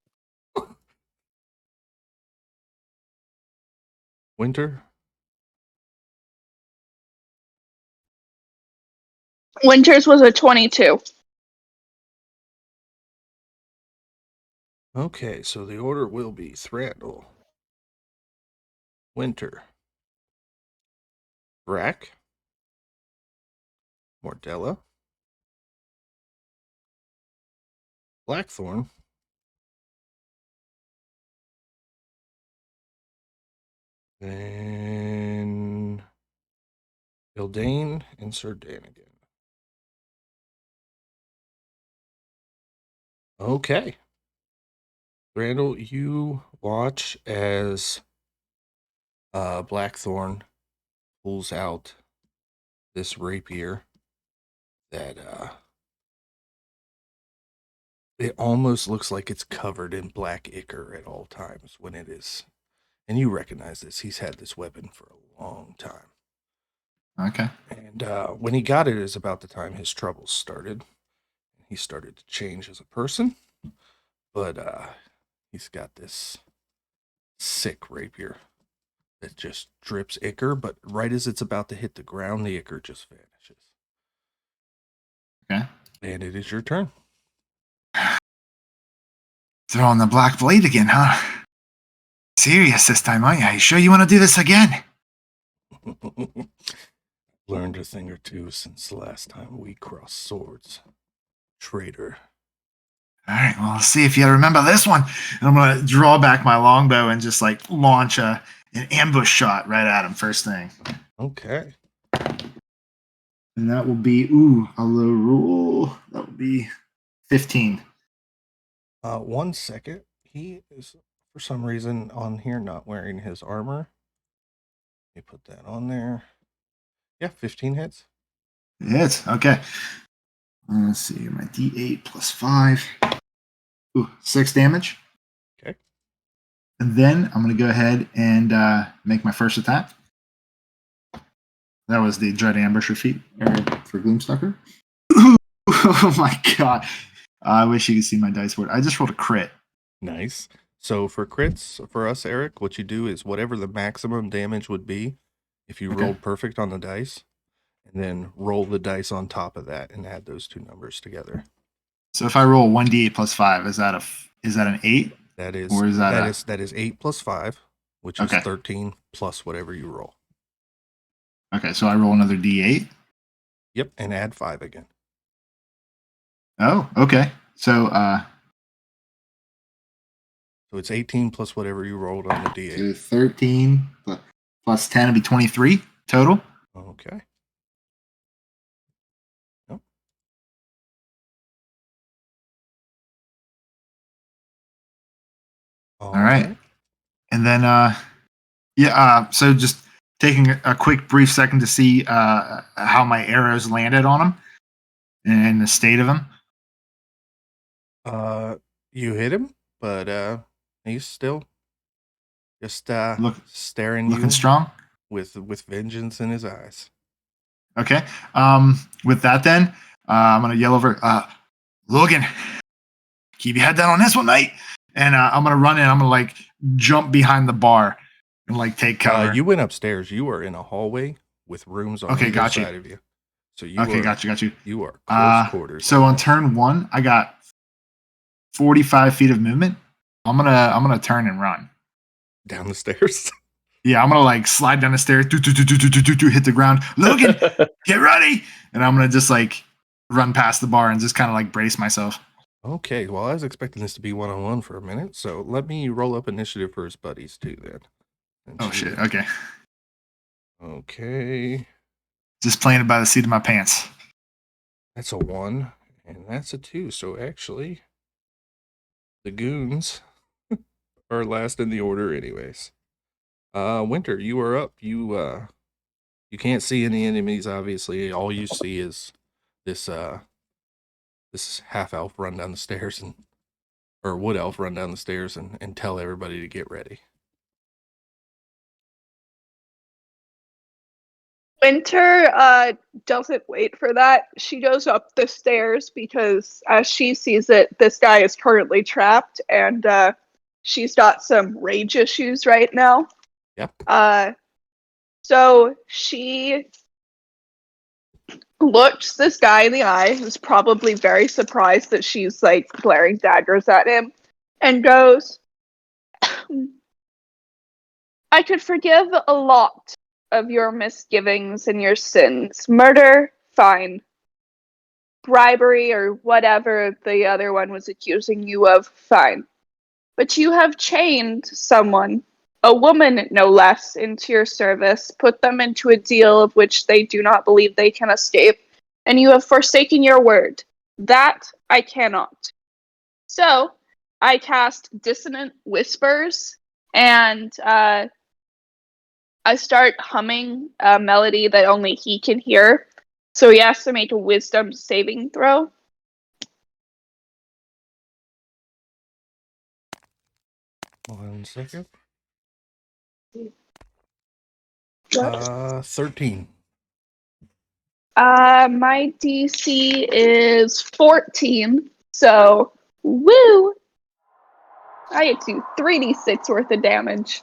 Winter. Winter's was a 22. Okay, so the order will be Thrandil, Winter, Vraak, Mordella, Blackthorn, then Ildain and Sir Dennigan. Okay. Randall, you watch as Blackthorn pulls out this rapier that it almost looks like it's covered in black ichor at all times when it is. And you recognize this. He's had this weapon for a long time. Okay. And when he got it is about the time his troubles started. He started to change as a person. But he's got this sick rapier that just drips ichor. But right as it's about to hit the ground, the ichor just vanishes. Okay. And it is your turn. Throwing the black blade again, huh? Serious this time, aren't you? You sure you want to do this again? Learned a thing or two since the last time we crossed swords. Traitor. All right, well, let's see if you remember this one. And I'm going to draw back my longbow and just like launch an ambush shot right at him first thing. Okay. And that will be, a low roll. That will be 15. 1 second. He is, for some reason, on here not wearing his armor. Let me put that on there. Yeah, 15 hits. Hits, okay. Let's see, my D8 plus 5. 6 damage. Okay. And then I'm going to go ahead and make my first attack. That was the Dread Ambusher feat for Gloomstalker. Oh my god. I wish you could see my dice board. I just rolled a crit. Nice. So for crits, for us, Eric, what you do is whatever the maximum damage would be, if you rolled perfect on the dice, and then roll the dice on top of that and add those two numbers together. So if I roll 1d8 plus 5, is that an 8? That is, or is that is 8 plus 5, which is 13 plus whatever you roll. Okay, so I roll another d8. Yep, and add 5 again. Oh, okay. So it's 18 plus whatever you rolled on the D8. So 13 plus 10 would be 23 total. Okay. Yep. All right. And then so just taking a quick brief second to see how my arrows landed on him and the state of him. You hit him, but he's still just staring looking you strong with vengeance in his eyes. Okay. With that then, I'm gonna yell over, Logan, keep your head down on this one, mate. And I'm gonna run in. I'm gonna like jump behind the bar and like take cover. You went upstairs. You are in a hallway with rooms on either got you. side of you. So you Okay, are, got you. You are close quarters. So on turn 1, I got 45 feet of movement. I'm gonna turn and run down the stairs. Yeah, I'm gonna like slide down the stairs, hit the ground. Logan, get ready, and I'm gonna just like run past the bar and just kind of like brace myself. Okay, well, I was expecting this to be 1-on-1 for a minute, so let me roll up initiative for his buddies too then. Oh shit! Okay. Okay. Just playing it by the seat of my pants. That's a 1, and that's a 2. So actually, the goons are last in the order, anyways. Winter, you are up. You can't see any enemies. Obviously, all you see is this half elf run down the stairs or wood elf run down the stairs and tell everybody to get ready. Winter doesn't wait for that. She goes up the stairs because as she sees it, this guy is currently trapped and she's got some rage issues right now. Yep. So she looks this guy in the eye, who's probably very surprised that she's like glaring daggers at him, and goes, I could forgive a lot of your misgivings and your sins. Murder, fine. Bribery or whatever the other one was accusing you of, fine. But you have chained someone, a woman no less, into your service, put them into a deal of which they do not believe they can escape, and you have forsaken your word. That I cannot. So, I cast Dissonant Whispers, and I start humming a melody that only he can hear. So he has to make a wisdom saving throw. One second. What? 13. My DC is 14. So, woo! I get to 3d6 worth of damage.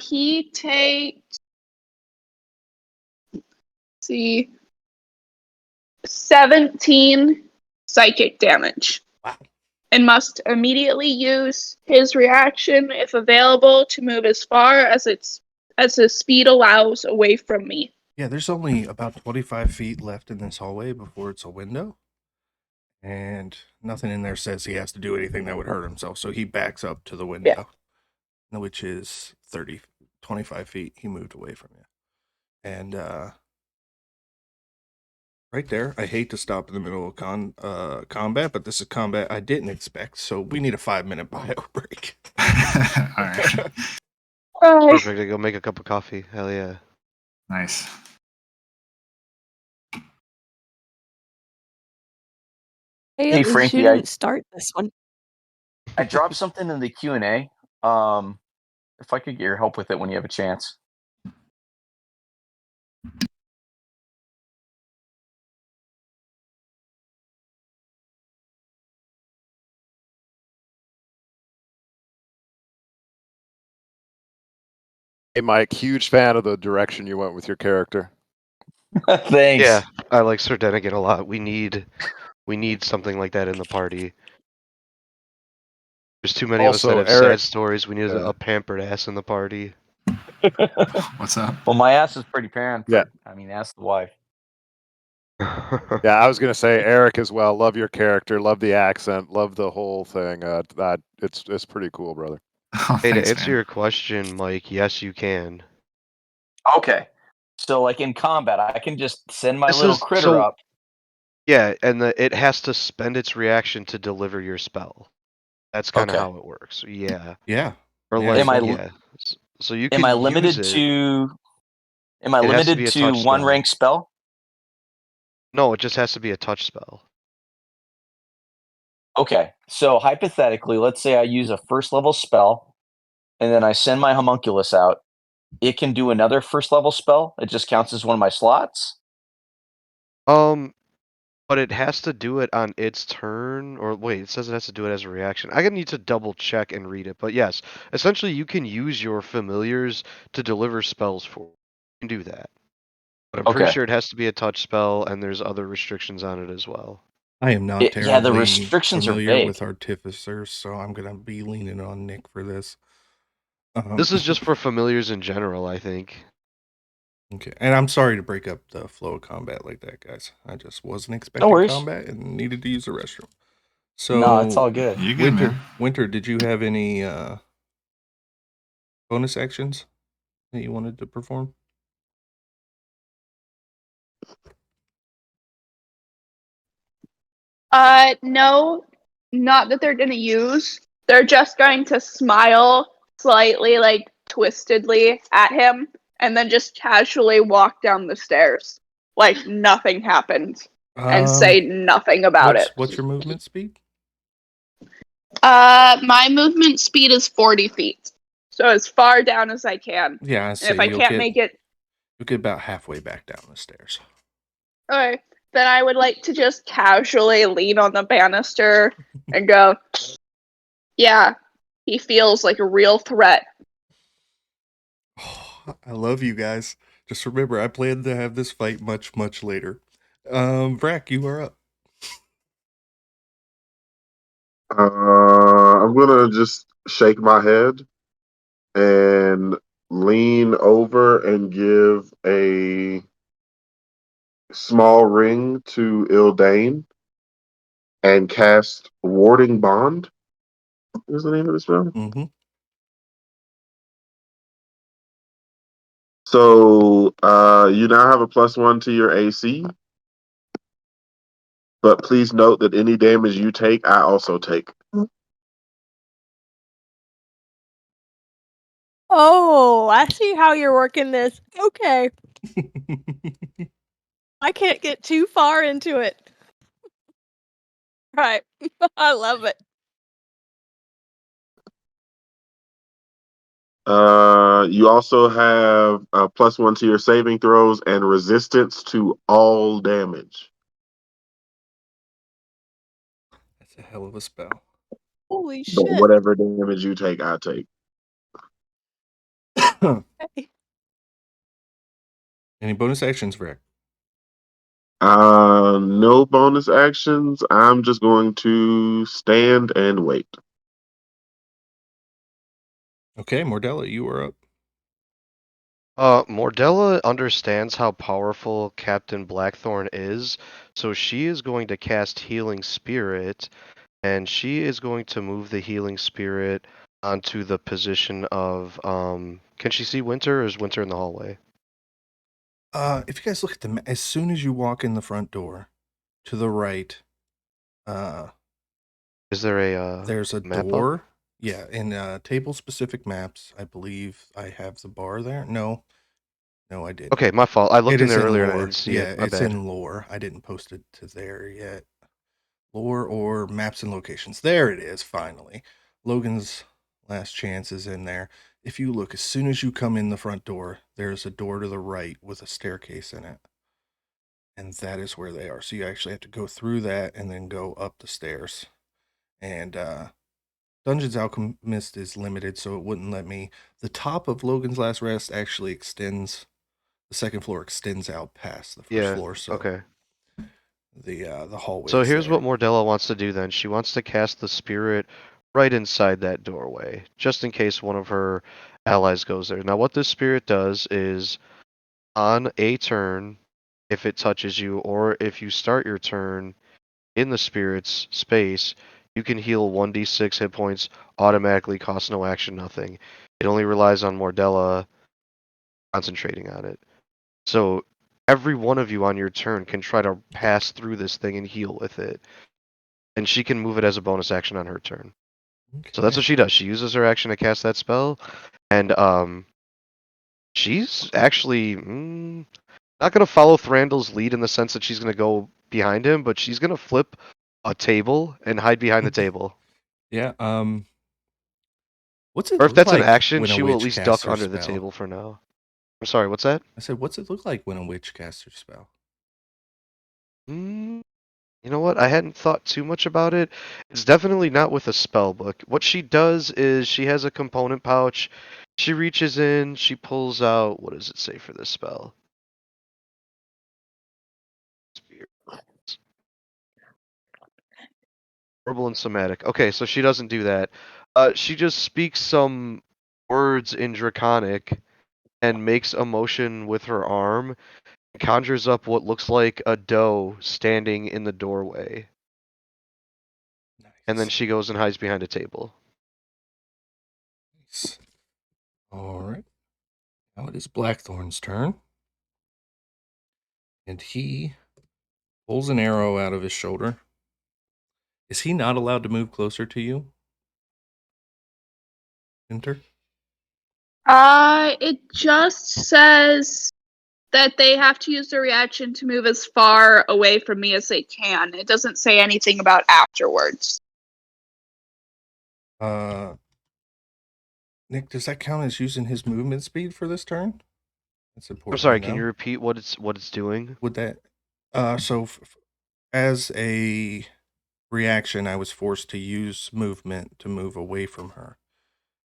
He takes, see, 17 psychic damage. Wow. And must immediately use his reaction, if available, to move as far as his speed allows away from me. Yeah, there's only about 25 feet left in this hallway before it's a window. And nothing in there says he has to do anything that would hurt himself. So he backs up to the window, which is 25 feet. He moved away from you. And right there, I hate to stop in the middle of combat, but this is combat I didn't expect. So we need a 5-minute bio break. All right. Perfect. I go make a cup of coffee. Hell yeah. Nice. Hey, Frankie, you didn't start this one. I dropped something in the Q&A. If I could get your help with it when you have a chance. Hey, Mike, huge fan of the direction you went with your character. Thanks. Yeah, I like Sir Dennigan a lot. We need something like that in the party. There's too many Also, of us that have Eric- sad stories. We need a pampered ass in the party. What's up? Well, my ass is pretty pampered. Yeah. I mean, ask the wife. Yeah, I was gonna say Eric as well. Love your character, love the accent, love the whole thing. That it's pretty cool, brother. Oh, Hey, thanks, to answer man. your question, Mike, yes, you can. Okay. So, like in combat, I can just send my This little is- critter so- up. Yeah, and it has to spend its reaction to deliver your spell. That's kind of Okay. how it works. Yeah. Yeah. Or Yeah, like, Am I- yeah. So you can Am I limited use it. to? Am I It has to be limited a to touch one spell. rank spell? No, it just has to be a touch spell. Okay. So hypothetically, let's say I use a first level spell, and then I send my homunculus out. It can do another first level spell. It just counts as one of my slots. But it has to do it on its turn, or wait, it says it has to do it as a reaction. I need to double check and read it, but yes, essentially you can use your familiars to deliver spells for. You can do that, but I'm pretty Okay. sure it has to be a touch spell, and there's other restrictions on it as well. I am not Yeah, terribly the restrictions are familiar vague. with artificers, so I'm gonna be leaning on Nick for this. This is just for familiars in general, I think. Okay, and I'm sorry to break up the flow of combat like that, guys. I just wasn't No expecting worries. combat and needed to use the restroom. So, No, it's all good. You're good, man. Winter, did you have any bonus actions that you wanted to perform? No, not that they're gonna use. They're just going to smile slightly, like twistedly at him, and then just casually walk down the stairs like nothing happened, and say nothing about it. What's your movement speed? My movement speed is 40 feet, so as far down as I can. Yeah, I And say if I can't make it, you'll get about halfway back down the stairs. okay, then I would like to just casually lean on the banister and go, yeah, he feels like a real threat. Oh, I love you guys. Just remember, I plan to have this fight much, much later. Vraak, you are up. I'm gonna just shake my head and lean over and give a small ring to Ildain and cast Warding Bond. What is the name of the spell? Mm-hmm. So you now have a +1 to your AC. But please note that any damage you take, I also take. Oh, I see how you're working this. Okay. I can't get too far into it. Right. I love it. You also have a +1 to your saving throws and resistance to all damage. That's a hell of a spell. Holy But shit. whatever damage you take, I take. Okay. Any bonus actions, Vraak? No bonus actions. I'm just going to stand and wait. Okay, Mordella, you are up. Mordella understands how powerful Captain Blackthorn is, so she is going to cast Healing Spirit, and she is going to move the Healing Spirit onto the position of, can she see Winter, or is Winter in the hallway? If you guys look at the as soon as you walk in the front door, to the right, is there a there's a map door. up? Yeah, in table-specific maps, I believe I have the bar there. No, I didn't. Okay, my fault. I looked It in is there in earlier and I lore. didn't see Yeah, it. My it's bad. in lore. I didn't post it to there yet. Lore or maps and locations. There it is, finally. Logan's last chance is in there. If you look, as soon as you come in the front door, there's a door to the right with a staircase in it. And that is where they are. So you actually have to go through that and then go up the stairs. And Dungeons Alchemist is limited, so it wouldn't let me. The top of Logan's Last Rest actually extends. The second floor extends out past the first floor. So okay. the hallway. So here's what Mordella wants to do then. She wants to cast the spirit right inside that doorway, just in case one of her allies goes there. Now, what this spirit does is, on a turn, if it touches you, or if you start your turn in the spirit's space, you can heal 1d6 hit points automatically, cost no action, nothing. It only relies on Mordella concentrating on it. So every one of you on your turn can try to pass through this thing and heal with it. And she can move it as a bonus action on her turn. Okay. So that's what she does. She uses her action to cast that spell, and she's actually not going to follow Thrandil's lead in the sense that she's going to go behind him, but she's going to flip a table and hide behind the table. Yeah. What's it Or if look that's like an action, when a she will at witch least casts duck her under the spell? table for now. I'm sorry, what's that? I said, what's it look like when a witch casts her spell? You know what? I hadn't thought too much about it. It's definitely not with a spell book. What she does is she has a component pouch. She reaches in, she pulls out, what does it say for this spell? Verbal and somatic. Okay, so she doesn't do that. She just speaks some words in Draconic and makes a motion with her arm and conjures up what looks like a doe standing in the doorway. And then Nice. she goes and hides behind a table. Nice. All right. Now it is Blackthorn's turn. And he pulls an arrow out of his shoulder. Is he not allowed to move closer to you? Enter? It just says that they have to use their reaction to move as far away from me as they can. It doesn't say anything about afterwards. Nick, does that count as using his movement speed for this turn? That's important. I'm sorry, to can know. you repeat what it's doing? Would that as a reaction, I was forced to use movement to move away from her.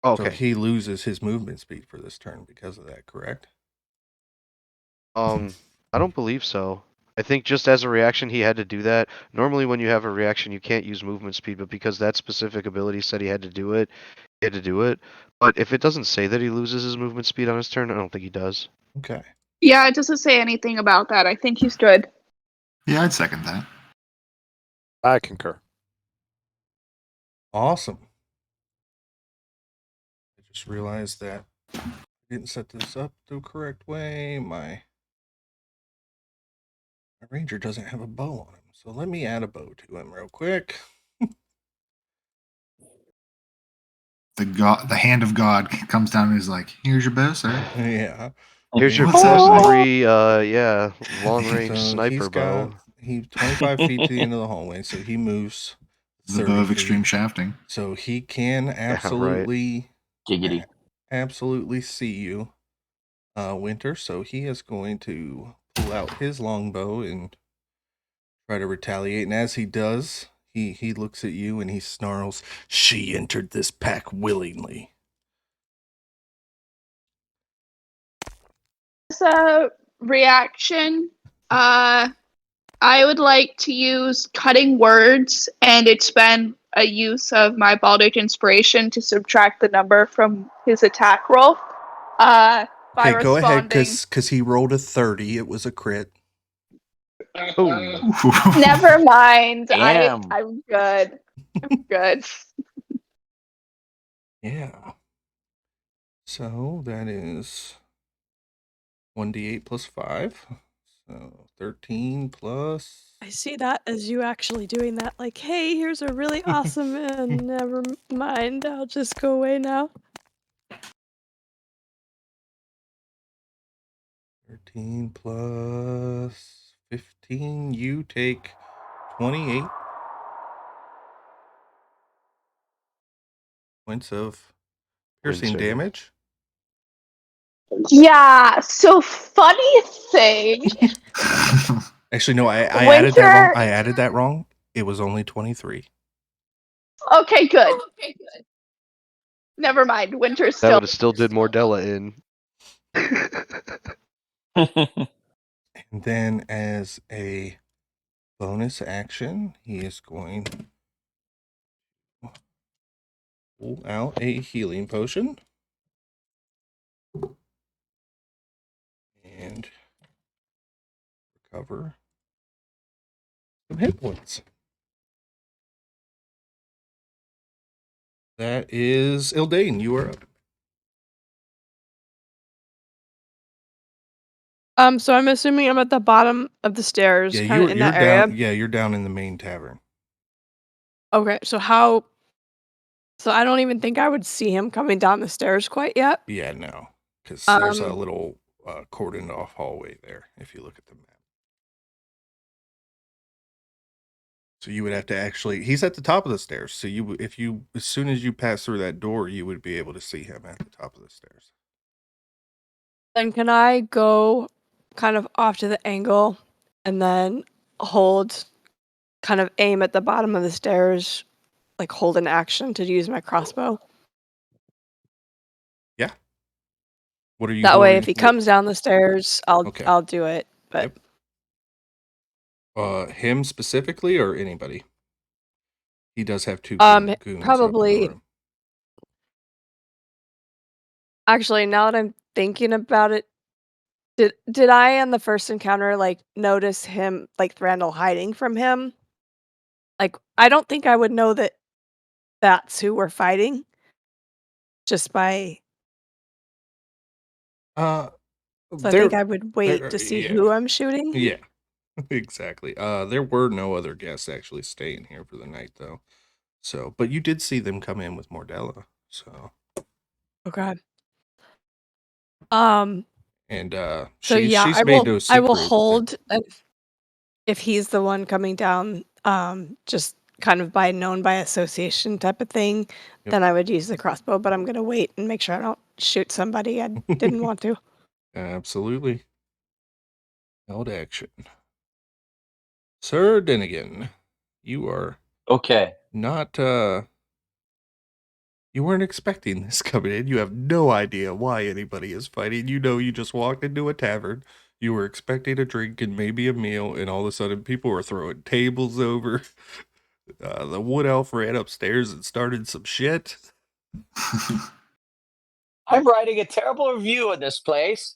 Oh, So okay. he loses his movement speed for this turn because of that, correct? I don't believe so. I think just as a reaction, he had to do that. Normally, when you have a reaction, you can't use movement speed, but because that specific ability said he had to do it, he had to do it. But if it doesn't say that he loses his movement speed on his turn, I don't think he does. Okay. Yeah, it doesn't say anything about that. I think he's good. Yeah, I'd second that. I concur. Awesome. I just realized that I didn't set this up the correct way. My ranger doesn't have a bow on him. So let me add a bow to him real quick. The hand of God comes down and is like, "Here's your bow, sir." Yeah. Here's your What's plus happening? 3, long range So sniper bow. He's 25 feet to the end of the hallway, so he moves The 30 bow of feet. extreme shafting. So he can right. absolutely Giggity. absolutely see you, Winter. So he is going to pull out his longbow and try to retaliate. And as he does, he looks at you and he snarls, "She entered this pack willingly." As a reaction, I would like to use cutting words and expend a use of my Baldic inspiration to subtract the number from his attack roll. By Okay, go ahead, responding. because he rolled a 30. It was a crit. Oh. Never mind. Damn. I'm good. I'm good. Yeah. So that is 1d8 plus 5. So 13 plus. I see that as you actually doing that. Like, hey, here's a really awesome, and never mind. I'll just go away now. 13 plus 15. You take 28 points of piercing Winter. damage. Yeah. So funny thing. Actually, no, I added that wrong. Winter- I added that wrong. It was only 23. Okay, good. Never mind. Winter's That still. would have still did Mordella in. And then as a bonus action, he is going to pull out a healing potion. And recover some hit points. That is Ildain. You are up. So I'm assuming I'm at the bottom of the stairs, Yeah, kind of in you're that area. down. Yeah, you're down in the main tavern. Okay, so how? So I don't even think I would see him coming down the stairs quite yet. Yeah, no, because there's a Um, little cordoned off hallway there. If you look at the map, so you would have to actually. He's at the top of the stairs. So as soon as you pass through that door, you would be able to see him at the top of the stairs. Then can I go kind of off to the angle and then hold kind of aim at the bottom of the stairs, like hold an action to use my crossbow. Yeah. What are you That way, holding? if he comes down the stairs, Okay. I'll do it. But Him specifically or anybody? He does have 2 goons up in the probably. room. Actually, now that I'm thinking about it, did I on the first encounter like notice him, like Thrandil hiding from him? Like, I don't think I would know that that's who we're fighting just by. Uh, So I think I would wait to see yeah, who I'm shooting. yeah, exactly. There were no other guests actually staying here for the night, though. So, but you did see them come in with Mordella. So, Okay. and So yeah, she's made no secret. I will hold if he's the one coming down, just kind of known by association type of thing. Yep. Then I would use the crossbow, but I'm gonna wait and make sure I don't shoot somebody I didn't want to. Absolutely. Held action. Sir Dennigan, you are Okay. not you weren't expecting this coming in. You have no idea why anybody is fighting. You know, you just walked into a tavern. You were expecting a drink and maybe a meal, and all of a sudden people were throwing tables over. The wood elf ran upstairs and started some shit. I'm writing a terrible review of this place.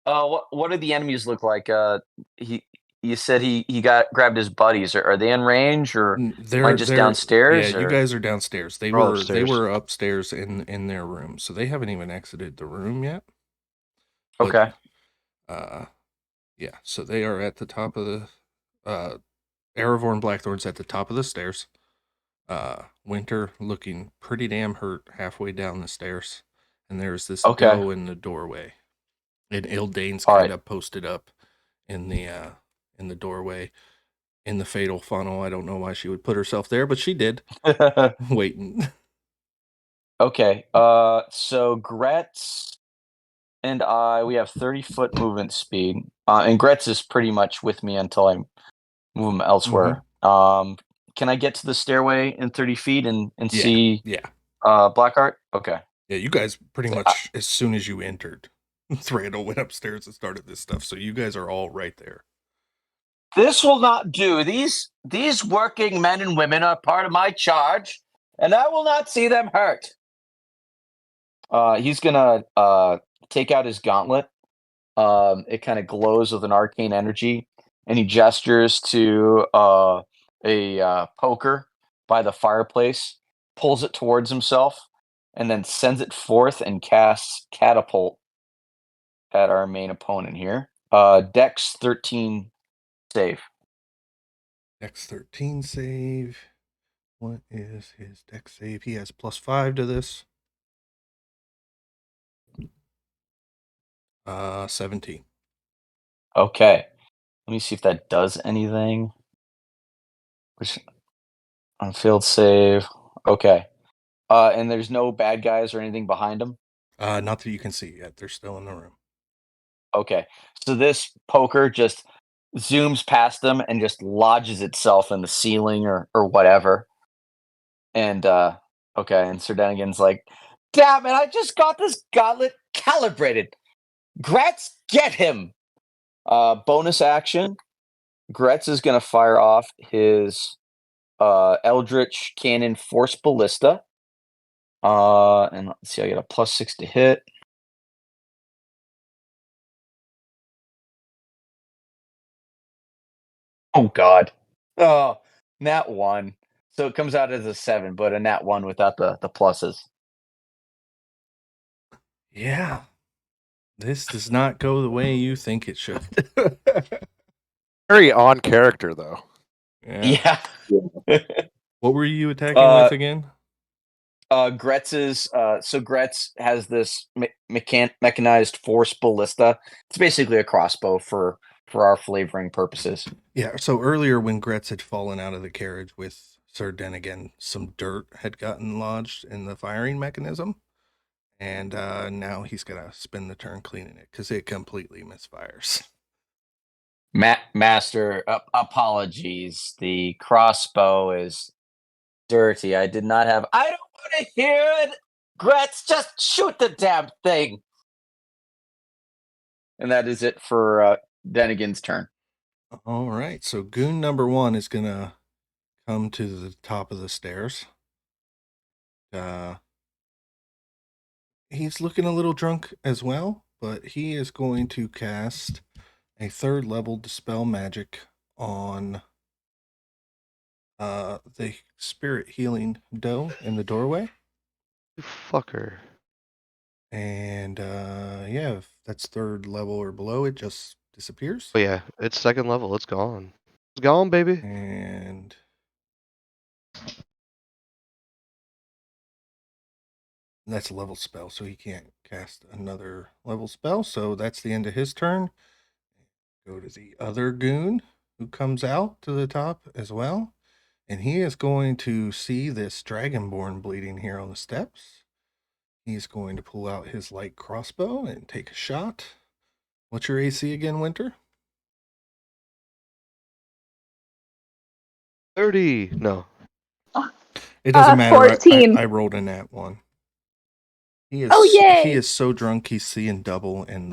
What do the enemies look like? You said he grabbed his buddies. Are they in range, or am I just downstairs? Yeah, you guys are downstairs. They We're all were upstairs. upstairs in their room, so they haven't even exited the room yet. But, Okay. yeah, so they are at the top of the Aravorn Blackthorn's at the top of the stairs. Winter looking pretty damn hurt halfway down the stairs, and there's this doe in the doorway, and Ildain's kind of posted up in the doorway in the fatal funnel. I don't know why she would put herself there, but she did. Waiting. Okay. So Gretz and we have 30-foot movement speed, and Gretz is pretty much with me until I move him elsewhere. Can I get to the stairway in 30 feet and see? Yeah. Blackheart. Okay. Yeah, you guys pretty much as soon as you entered, Thrandil went upstairs and started this stuff. So you guys are all right there. This will not do. These working men and women are part of my charge, and I will not see them hurt. He's gonna take out his gauntlet. It kind of glows with an arcane energy, and he gestures to a poker by the fireplace, pulls it towards himself, and then sends it forth and casts catapult at our main opponent here. Dex 13 save. Dex 13 save. What is his dex save? He has +5 to this. 17. Okay. Let me see if that does anything. Which on field save. Okay. And there's no bad guys or anything behind him? Not that you can see yet. They're still in the room. Okay. So this poker just zooms past them and just lodges itself in the ceiling or whatever. And okay, and Sir Dennigan's like, damn it, I just got this gauntlet calibrated. Gretz, get him. Bonus action. Gretz is gonna fire off his Eldritch Cannon Force Ballista. And let's see, I get a +6 to hit. Oh God. Oh, nat 1. So it comes out as a 7, but a nat 1 without the pluses. Yeah. This does not go the way you think it should. Very on character, though. Yeah. What were you attacking with again? Gretz's so Gretz has this mechanized force ballista. It's basically a crossbow for our flavoring purposes. Yeah, so earlier when Gretz had fallen out of the carriage with Sir Dennigan, some dirt had gotten lodged in the firing mechanism. And now he's going to spend the turn cleaning it because it completely misfires. Master, apologies. The crossbow is dirty. I did not have. I don't want to hear it. Gretz, just shoot the damn thing. And that is it for Dennigan's turn. All right. So goon number 1 is going to come to the top of the stairs. He's looking a little drunk as well, but he is going to cast a 3rd level Dispel Magic on the spirit healing doe in the doorway. You fucker. And yeah, if that's 3rd level or below, it just disappears. Oh yeah, it's 2nd level. It's gone. It's gone, baby. And that's a level spell, so he can't cast another level spell. So that's the end of his turn. Go to the other goon who comes out to the top as well. And he is going to see this Dragonborn bleeding here on the steps. He's going to pull out his light crossbow and take a shot. What's your AC again, Winter? 30. No. It doesn't matter. 14. I rolled a nat 1. He is, Oh, yay! He is so drunk he's seeing double, and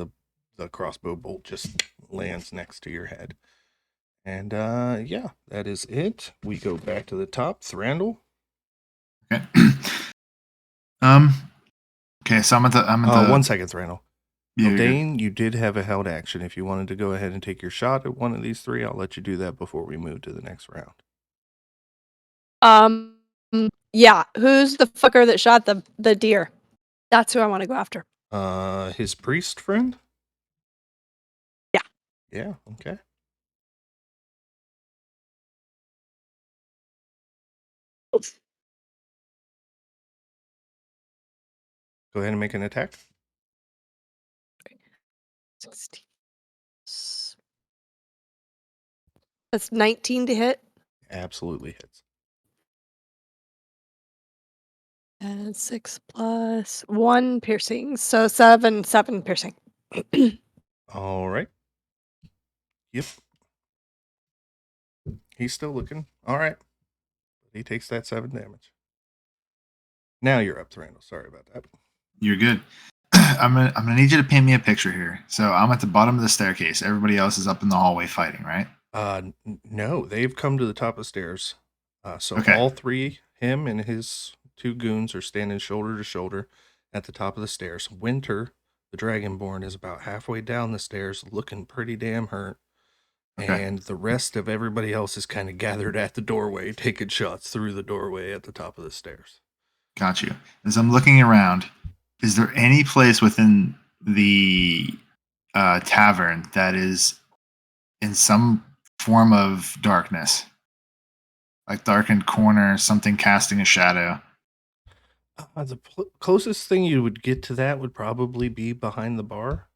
the crossbow bolt just lands next to your head. And yeah, that is it. We go back to the top. Thrandil. Okay. Okay, so I'm at the 1 second, Thrandil. Yeah, Ildain, you did have a held action. If you wanted to go ahead and take your shot at one of these 3, I'll let you do that before we move to the next round. Yeah. Who's the fucker that shot the deer? That's who I want to go after. His priest friend? Yeah. Yeah, okay. Go ahead and make an attack. 16. That's 19 to hit. Absolutely hits. And 6 plus 1 piercing. So 7 piercing. All right. Yep. He's still looking. All right. He takes that 7 damage. Now you're up, Thrandil. Sorry about that. You're good. I'm gonna need you to paint me a picture here. So I'm at the bottom of the staircase. Everybody else is up in the hallway fighting, right? No, they've come to the top of the stairs. So Okay. all 3, him and his 2 goons, are standing shoulder to shoulder at the top of the stairs. Winter, the Dragonborn, is about halfway down the stairs, looking pretty damn hurt. Okay. And the rest of everybody else is kind of gathered at the doorway, taking shots through the doorway at the top of the stairs. Got you. As I'm looking around, is there any place within the tavern that is in some form of darkness? Like darkened corner, something casting a shadow? The closest thing you would get to that would probably be behind the bar,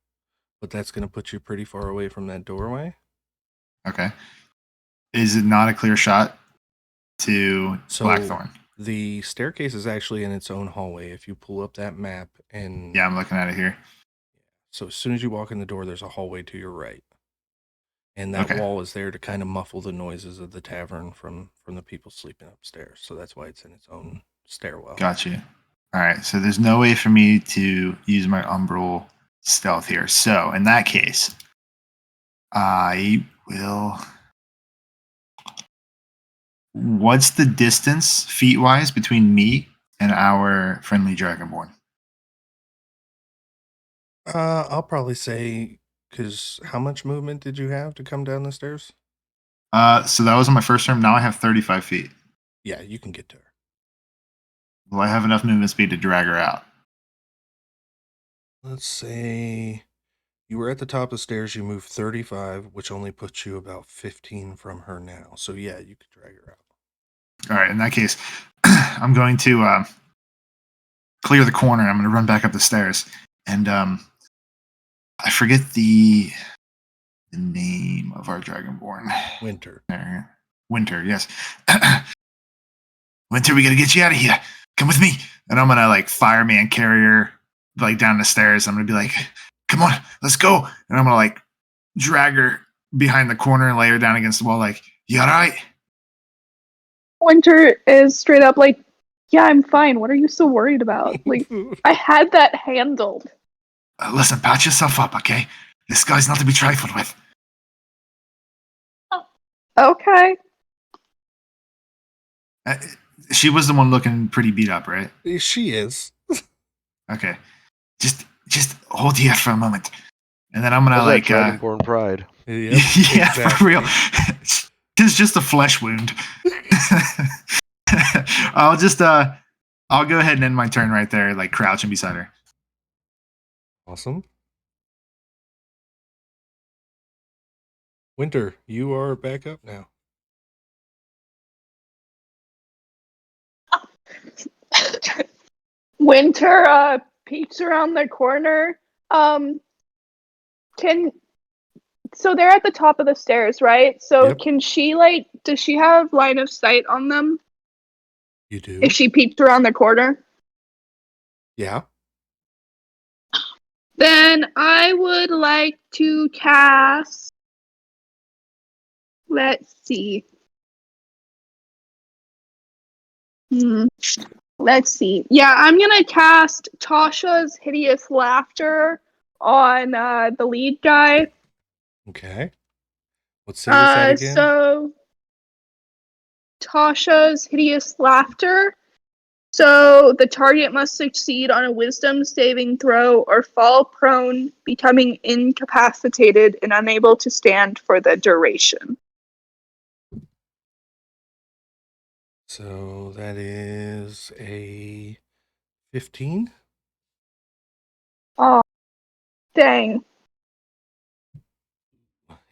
but that's going to put you pretty far away from that doorway. Okay. Is it not a clear shot to Blackthorn? The staircase is actually in its own hallway. If you pull up that map and... Yeah, I'm looking at it here. So as soon as you walk in the door, there's a hallway to your right. And that wall is there to kind of muffle the noises of the tavern from the people sleeping upstairs. So that's why it's in its own stairwell. Got you. All right. So there's no way for me to use my umbral stealth here. So in that case, I will... What's the distance, feet-wise, between me and our friendly Dragonborn? I'll probably say, because how much movement did you have to come down the stairs? So that was on my first turn. Now I have 35 feet. Yeah, you can get to her. Will I have enough movement speed to drag her out? Let's say you were at the top of the stairs, you moved 35, which only puts you about 15 from her now. So yeah, you could drag her out. All right, in that case, I'm going to clear the corner. I'm going to run back up the stairs. And I forget the name of our Dragonborn. Winter. Winter, yes. Winter, we got to get you out of here. Come with me. And I'm going to like fireman carry her like down the stairs. I'm going to be like, come on, let's go. And I'm going to like drag her behind the corner and lay her down against the wall. Like, you all right? Winter is straight up like, yeah, I'm fine. What are you so worried about? Like, I had that handled. Listen, patch yourself up, okay? This guy's not to be trifled with. Okay. She was the one looking pretty beat up, right? She is. Okay. Just hold here for a moment. And then I'm gonna How's that Dragonborn pride? Yep, yeah, exactly. for real. It's just a flesh wound. I'll go ahead and end my turn right there, like crouching beside her. Awesome. Winter, you are back up now. Winter peeks around the corner. So they're at the top of the stairs, right? So Yep. can she does she have line of sight on them You do? if she peeked around the corner? Yeah. Then I would like to cast. Let's see. Let's see. Yeah, I'm gonna cast Tasha's Hideous Laughter on the lead guy. Okay. What save is that again? So Tasha's Hideous Laughter. So the target must succeed on a Wisdom saving throw or fall prone, becoming incapacitated and unable to stand for the duration. So that is a 15. Oh, dang.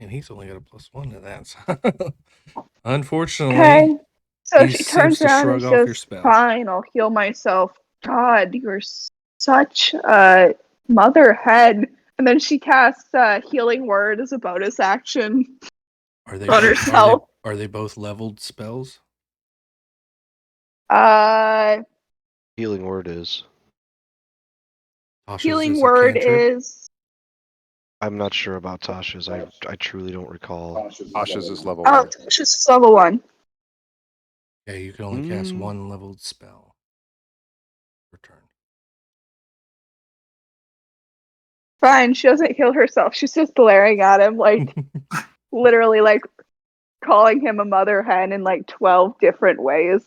And he's only got a +1 to that. So unfortunately, Okay. So he she seems turns to around and shrug off your says, spell. fine, I'll heal myself. God, you're such a mother hen. And then she casts Healing Word as a bonus action Are they on herself. are they both leveled spells? Healing word is. Tasha's Healing is a Word cantrip? is... I'm not sure about Tasha's. I truly don't recall. Tasha's is level Oh, 1. Tasha's is level 1. Yeah, you can only cast one leveled spell per turn. Fine, she doesn't heal herself. She's just glaring at him, like, literally, like, calling him a mother hen in, like, 12 different ways.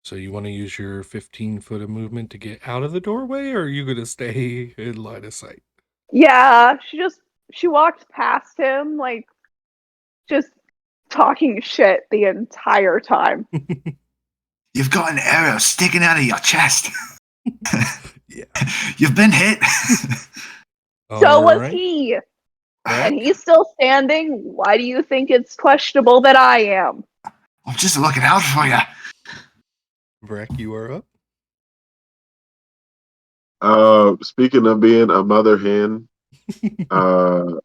So you want to use your 15-foot of movement to get out of the doorway, or are you going to stay in line of sight? Yeah, she walked past him, like, just talking shit the entire time. You've got an arrow sticking out of your chest. Yeah. You've been hit. So was Alright. he. Vraak? And he's still standing. Why do you think it's questionable that I am? I'm just looking out for you. Vraak, you are up. Speaking of being a mother hen, that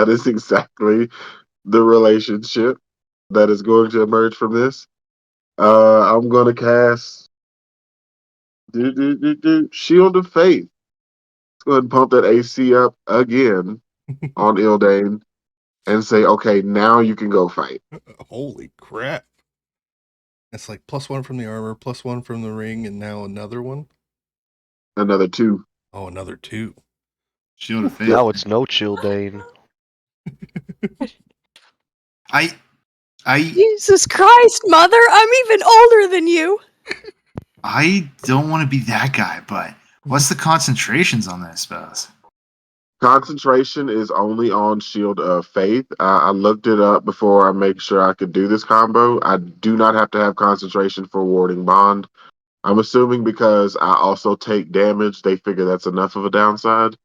is exactly the relationship that is going to emerge from this. I'm going to cast Shield of Faith. Let's go ahead and pump that AC up again on Ildain and say, okay, now you can go fight. Holy crap. That's like +1 from the armor, +1 from the ring, and now another one? Another 2. Oh, another 2. Shield of Faith. Now it's no Childane. Jesus Christ, Mother! I'm even older than you. I don't want to be that guy, but what's the concentrations on those spells? Concentration is only on Shield of Faith. I looked it up before I make sure I could do this combo. I do not have to have concentration for Warding Bond. I'm assuming because I also take damage, they figure that's enough of a downside.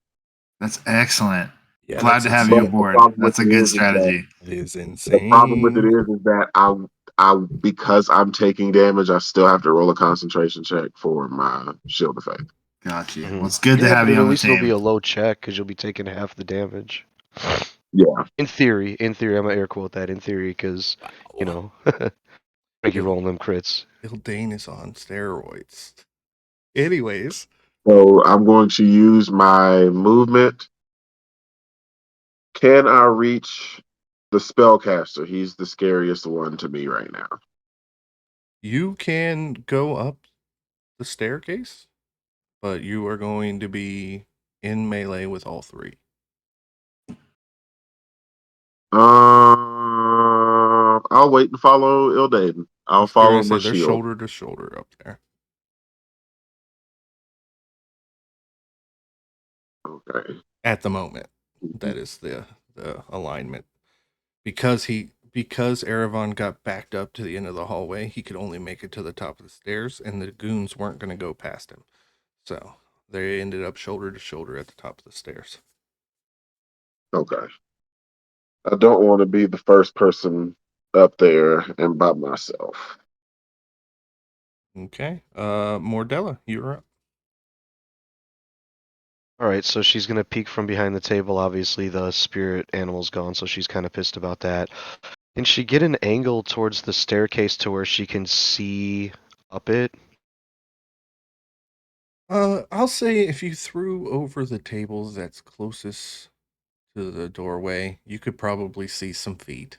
That's excellent. Yeah, Glad that's to have insane. you aboard. problem That's a with it good is that- strategy. It is The insane. problem with it is that I because I'm taking damage, I still have to roll a concentration check for my Shield of Faith. Got you. Mhm. Well, it's good to Yeah, have but you at on the least it'll be team. a low check because you'll be taking half the damage. Yeah. In theory, I'm gonna air quote that in theory because you know, make you rolling them crits. Ildain is on steroids. Anyways. So I'm going to use my movement. Can I reach the spellcaster. He's the scariest one to me right now. You can go up the staircase, but you are going to be in melee with all three. I'll wait and follow Ildain. I'll You're follow going to my say they're shield. shoulder to shoulder up there. Okay. At the moment, that is the alignment. Because Erevan got backed up to the end of the hallway, he could only make it to the top of the stairs, and the goons weren't going to go past him. So they ended up shoulder to shoulder at the top of the stairs. Okay. I don't want to be the first person up there and by myself. Okay. Mordella, you're up. Alright, so she's gonna peek from behind the table. Obviously, the spirit animal's gone, so she's kind of pissed about that. Can she get an angle towards the staircase to where she can see up it? I'll say if you threw over the tables that's closest to the doorway, you could probably see some feet.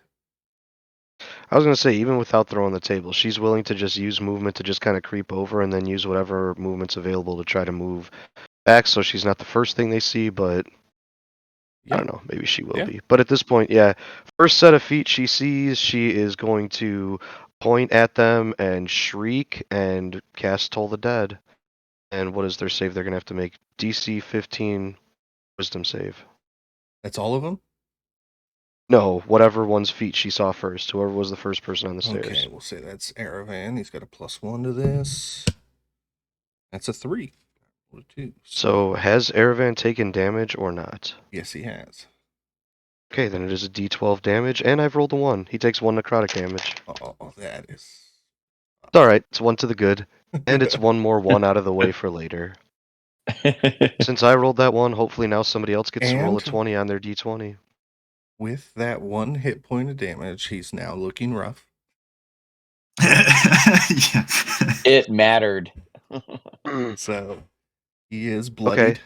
I was gonna say, even without throwing the table, she's willing to just use movement to just kind of creep over and then use whatever movement's available to try to move back, so she's not the first thing they see, but I don't know, maybe she will be. But at this point, yeah, first set of feet she sees, she is going to point at them and shriek and cast Toll the Dead. And what is their save? They're gonna have to make DC 15 Wisdom save. That's all of them? No, whatever one's feet she saw first. Whoever was the first person on the stairs. Okay, we'll say that's Erevan. He's got a +1 to this. That's a 3. Or 2. So has Erevan taken damage or not? Yes, he has. Okay, then it is a D12 damage, and I've rolled a 1. He takes 1 necrotic damage. Oh, that is... It's alright, it's 1 to the good. And it's 1 more 1 out of the way for later. Since I rolled that 1, hopefully now somebody else gets to roll a 20 on their D20. With that 1 hit point of damage, he's now looking rough. Yeah. It mattered. So he is bloodied. Okay.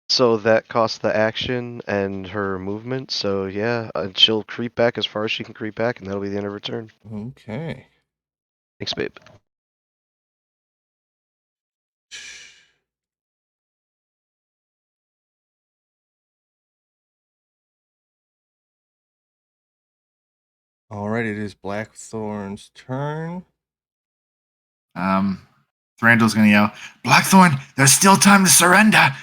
So that costs the action and her movement. So yeah, she'll creep back as far as she can creep back, and that'll be the end of her turn. Okay. Thanks, babe. All right, it is Blackthorn's turn. Thrandil's gonna yell, "Blackthorn, there's still time to surrender."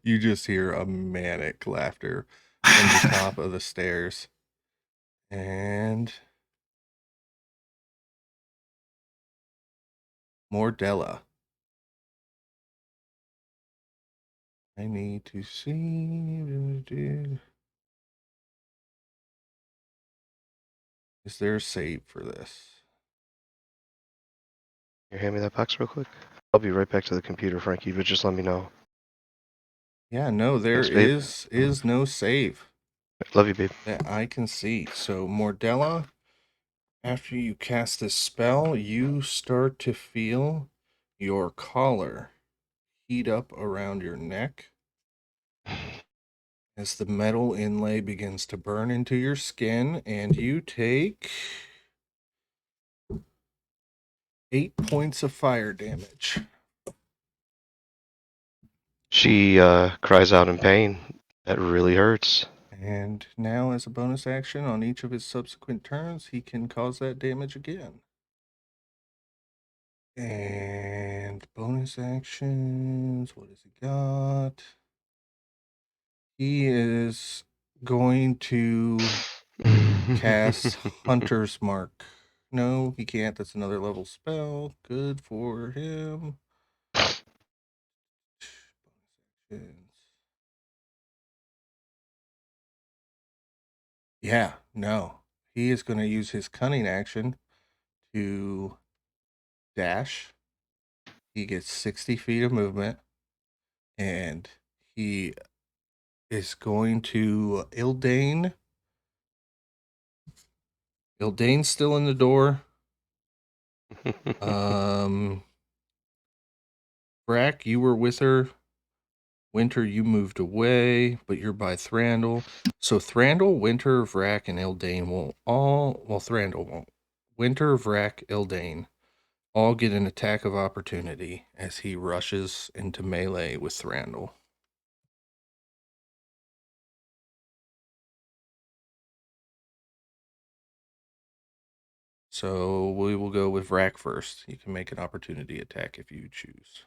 You just hear a manic laughter from the top of the stairs. And Mordella. I need to see. Is there a save for this? Here, hand me that box real quick. I'll be right back to the computer, Frankie, but just let me know. Yeah, no, there Thanks, babe. is no save. Love you, babe. That I can see. So Mordella, after you cast this spell, you start to feel your collar heat up around your neck as the metal inlay begins to burn into your skin, and you take 8 points of fire damage. She cries out in pain. That really hurts. And now, as a bonus action on each of his subsequent turns, he can cause that damage again. And bonus actions, what has he got? He is going to cast Hunter's Mark. No, he can't. That's another level spell. Good for him. Yeah, no. He is going to use his cunning action to dash. He gets 60 feet of movement. And he is going to Ildain. Ildain's still in the door. Vraak, you were with her Winter, you moved away, but you're by Thrandil. So Thrandil, Winter, Vraak, and Ildain will all... Well, Thrandil won't. Winter, Vraak, Ildain all get an attack of opportunity as he rushes into melee with Thrandil. So we will go with Vraak first. You can make an opportunity attack if you choose.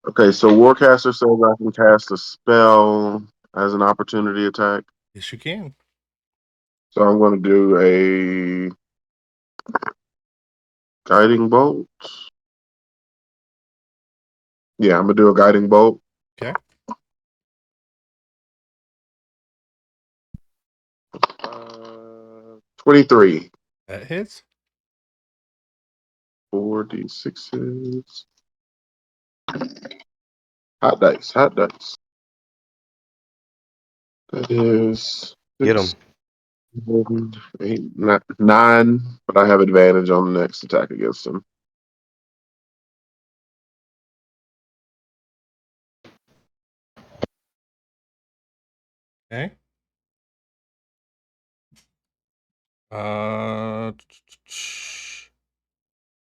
Okay, so Warcaster says I can cast a spell as an opportunity attack. Yes, you can. So I'm going to do a guiding bolt. Yeah, I'm going to do a guiding bolt. Okay. 23. That hits. 4d6s. Hot dice, hot dice. That is Get him. 6, 7, 8, 9, but I have advantage on the next attack against him. Okay.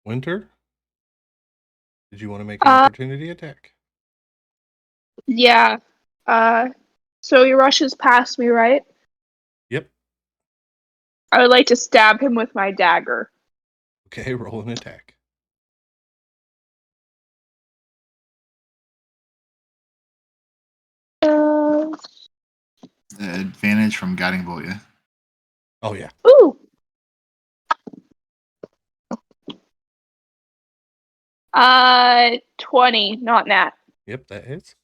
Winter? Did you want to make an opportunity attack? Yeah. So he rushes past me, right? Yep. I would like to stab him with my dagger. Okay, roll an attack. The advantage from guiding bolt, yeah. Oh, yeah. Ooh. 20, not nat. Yep, that hits.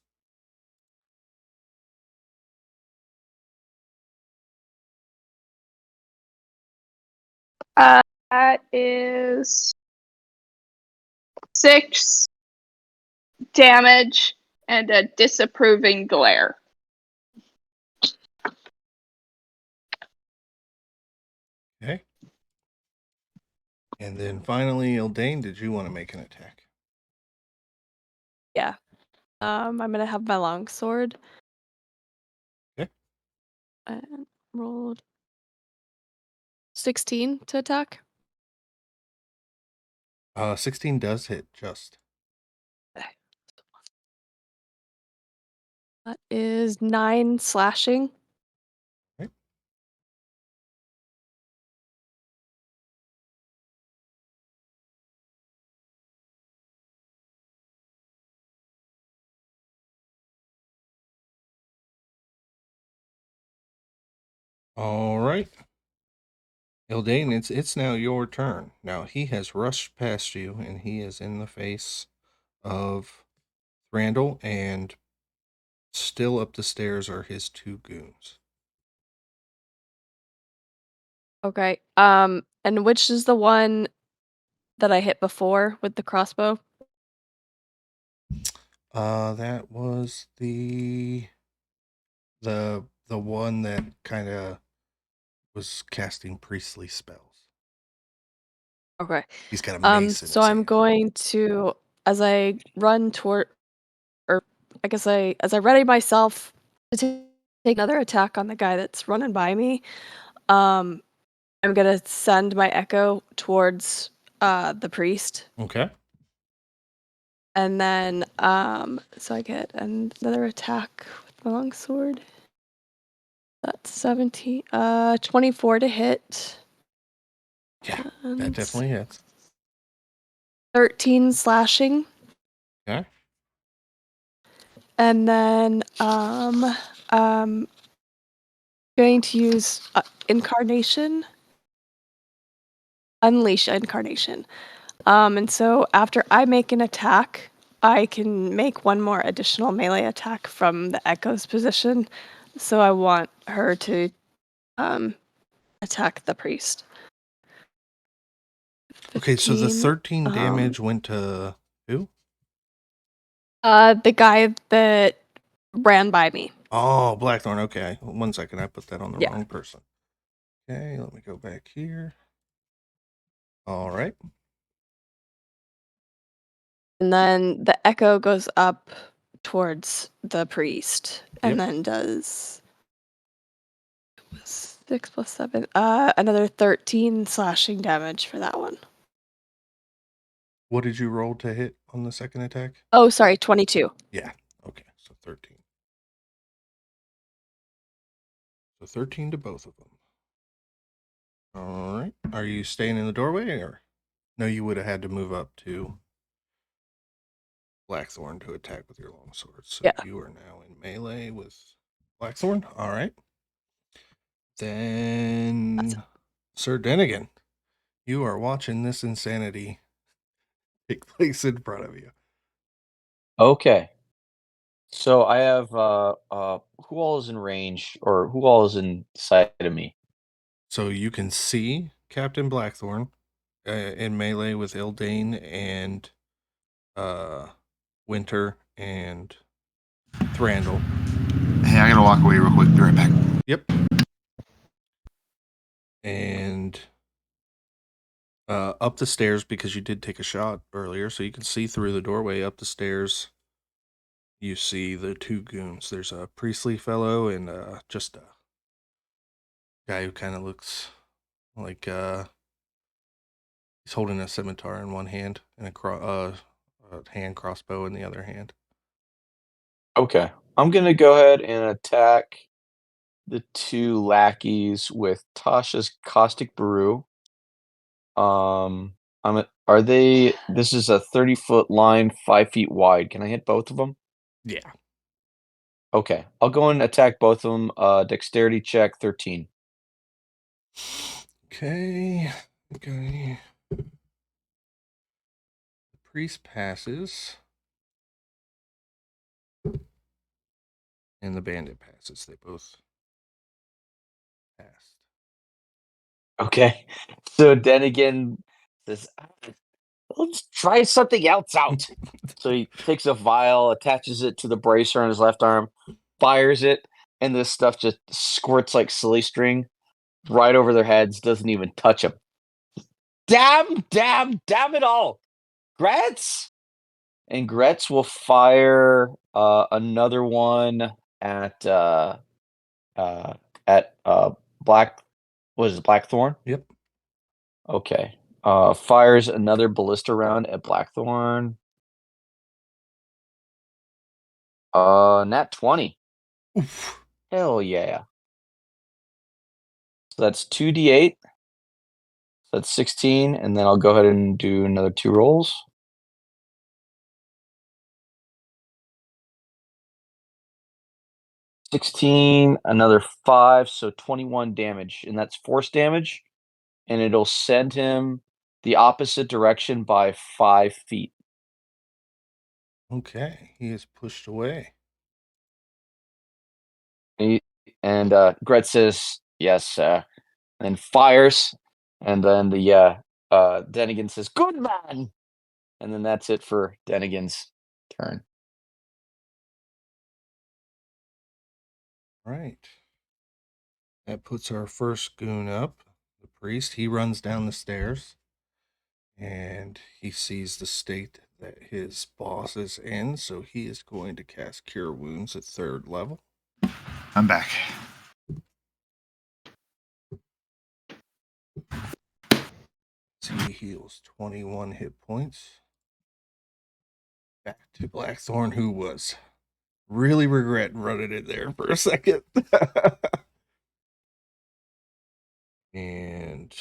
That is 6 damage and a disapproving glare. Okay. And then finally, Ildain, did you want to make an attack? Yeah. I'm gonna have my longsword. Okay. And rolled 16 to attack. 16 does hit, just. That is 9 slashing. Okay. All right. Ildain, it's now your turn. Now he has rushed past you and he is in the face of Thrandil, and still up the stairs are his 2 goons. Okay. And which is the one that I hit before with the crossbow? That was the one that kind of was casting priestly spells. Okay. He's got a mace in So his I'm hand. going to, as I run toward, or I guess as I ready myself to take another attack on the guy that's running by me, I'm gonna send my echo towards the priest. Okay. And then so I get another attack with my longsword. That's 17 24 to hit. Yeah, And that definitely hits. 13 slashing. Okay. And then going to use incarnation. Unleash incarnation. And so after I make an attack, I can make one more additional melee attack from the echo's position. So I want her to attack the priest. Okay, so the 15, 13 damage went to who? The guy that ran by me. Oh, Blackthorn. Okay. 1 second. I put that on the Yeah. wrong person. Okay, let me go back here. All right. And then the echo goes up towards the priest, and Yep. then does 6 plus 7, another 13 slashing damage for that one. What did you roll to hit on the second attack? Oh, sorry, 22. Yeah. Okay, so 13. So 13 to both of them. All right. Are you staying in the doorway, or no? You would have had to move up to Blackthorn to attack with your longsword. So Yeah. you are now in melee with Blackthorn. All right. Then, Sir Dennigan, you are watching this insanity take place in front of you. Okay. So I have who all is in range, or who all is in sight of me? So you can see Captain Blackthorn in melee with Ildain and Winter and Thrandil. Hey, I gotta walk away real quick. Be right back. Yep. And up the stairs, because you did take a shot earlier, so you can see through the doorway up the stairs. You see the two goons. There's a priestly fellow and just a guy who kind of looks like he's holding a scimitar in one hand and a hand crossbow in the other hand. Okay. I'm gonna go ahead and attack the two lackeys with Tasha's Caustic Brew. Are they? This is a 30-foot line, 5 feet wide. Can I hit both of them? Yeah. Okay, I'll go and attack both of them. Dexterity check 13. Okay. Okay. The priest passes. And the bandit passes. They both passed. Okay, so Dennigan says, "Let's try something else out." So he takes a vial, attaches it to the bracer on his left arm, fires it, and this stuff just squirts like silly string right over their heads. Doesn't even touch them. Damn it all, Gretz! And Gretz will fire another one at Black. What is it, Blackthorn? Yep. Okay. Fires another ballista round at Blackthorn. Nat 20. Oof. Hell yeah. So that's 2d8. So that's 16, and then I'll go ahead and do another 2 rolls. $16, another 5, so 21 damage, and that's force damage, and it'll send him the opposite direction by 5 feet. Okay. He is pushed away. And Gret says, "Yes, and then fires, and then the Dennigan says, "Good man," and then that's it for Dennigan's turn. Right. That puts our first goon up. The priest. He runs down the stairs. And he sees the state that his boss is in, so he is going to cast Cure Wounds at 3rd level. I'm back. So he heals 21 hit points. Back to Blackthorn, who was really regretting running in there for a second. And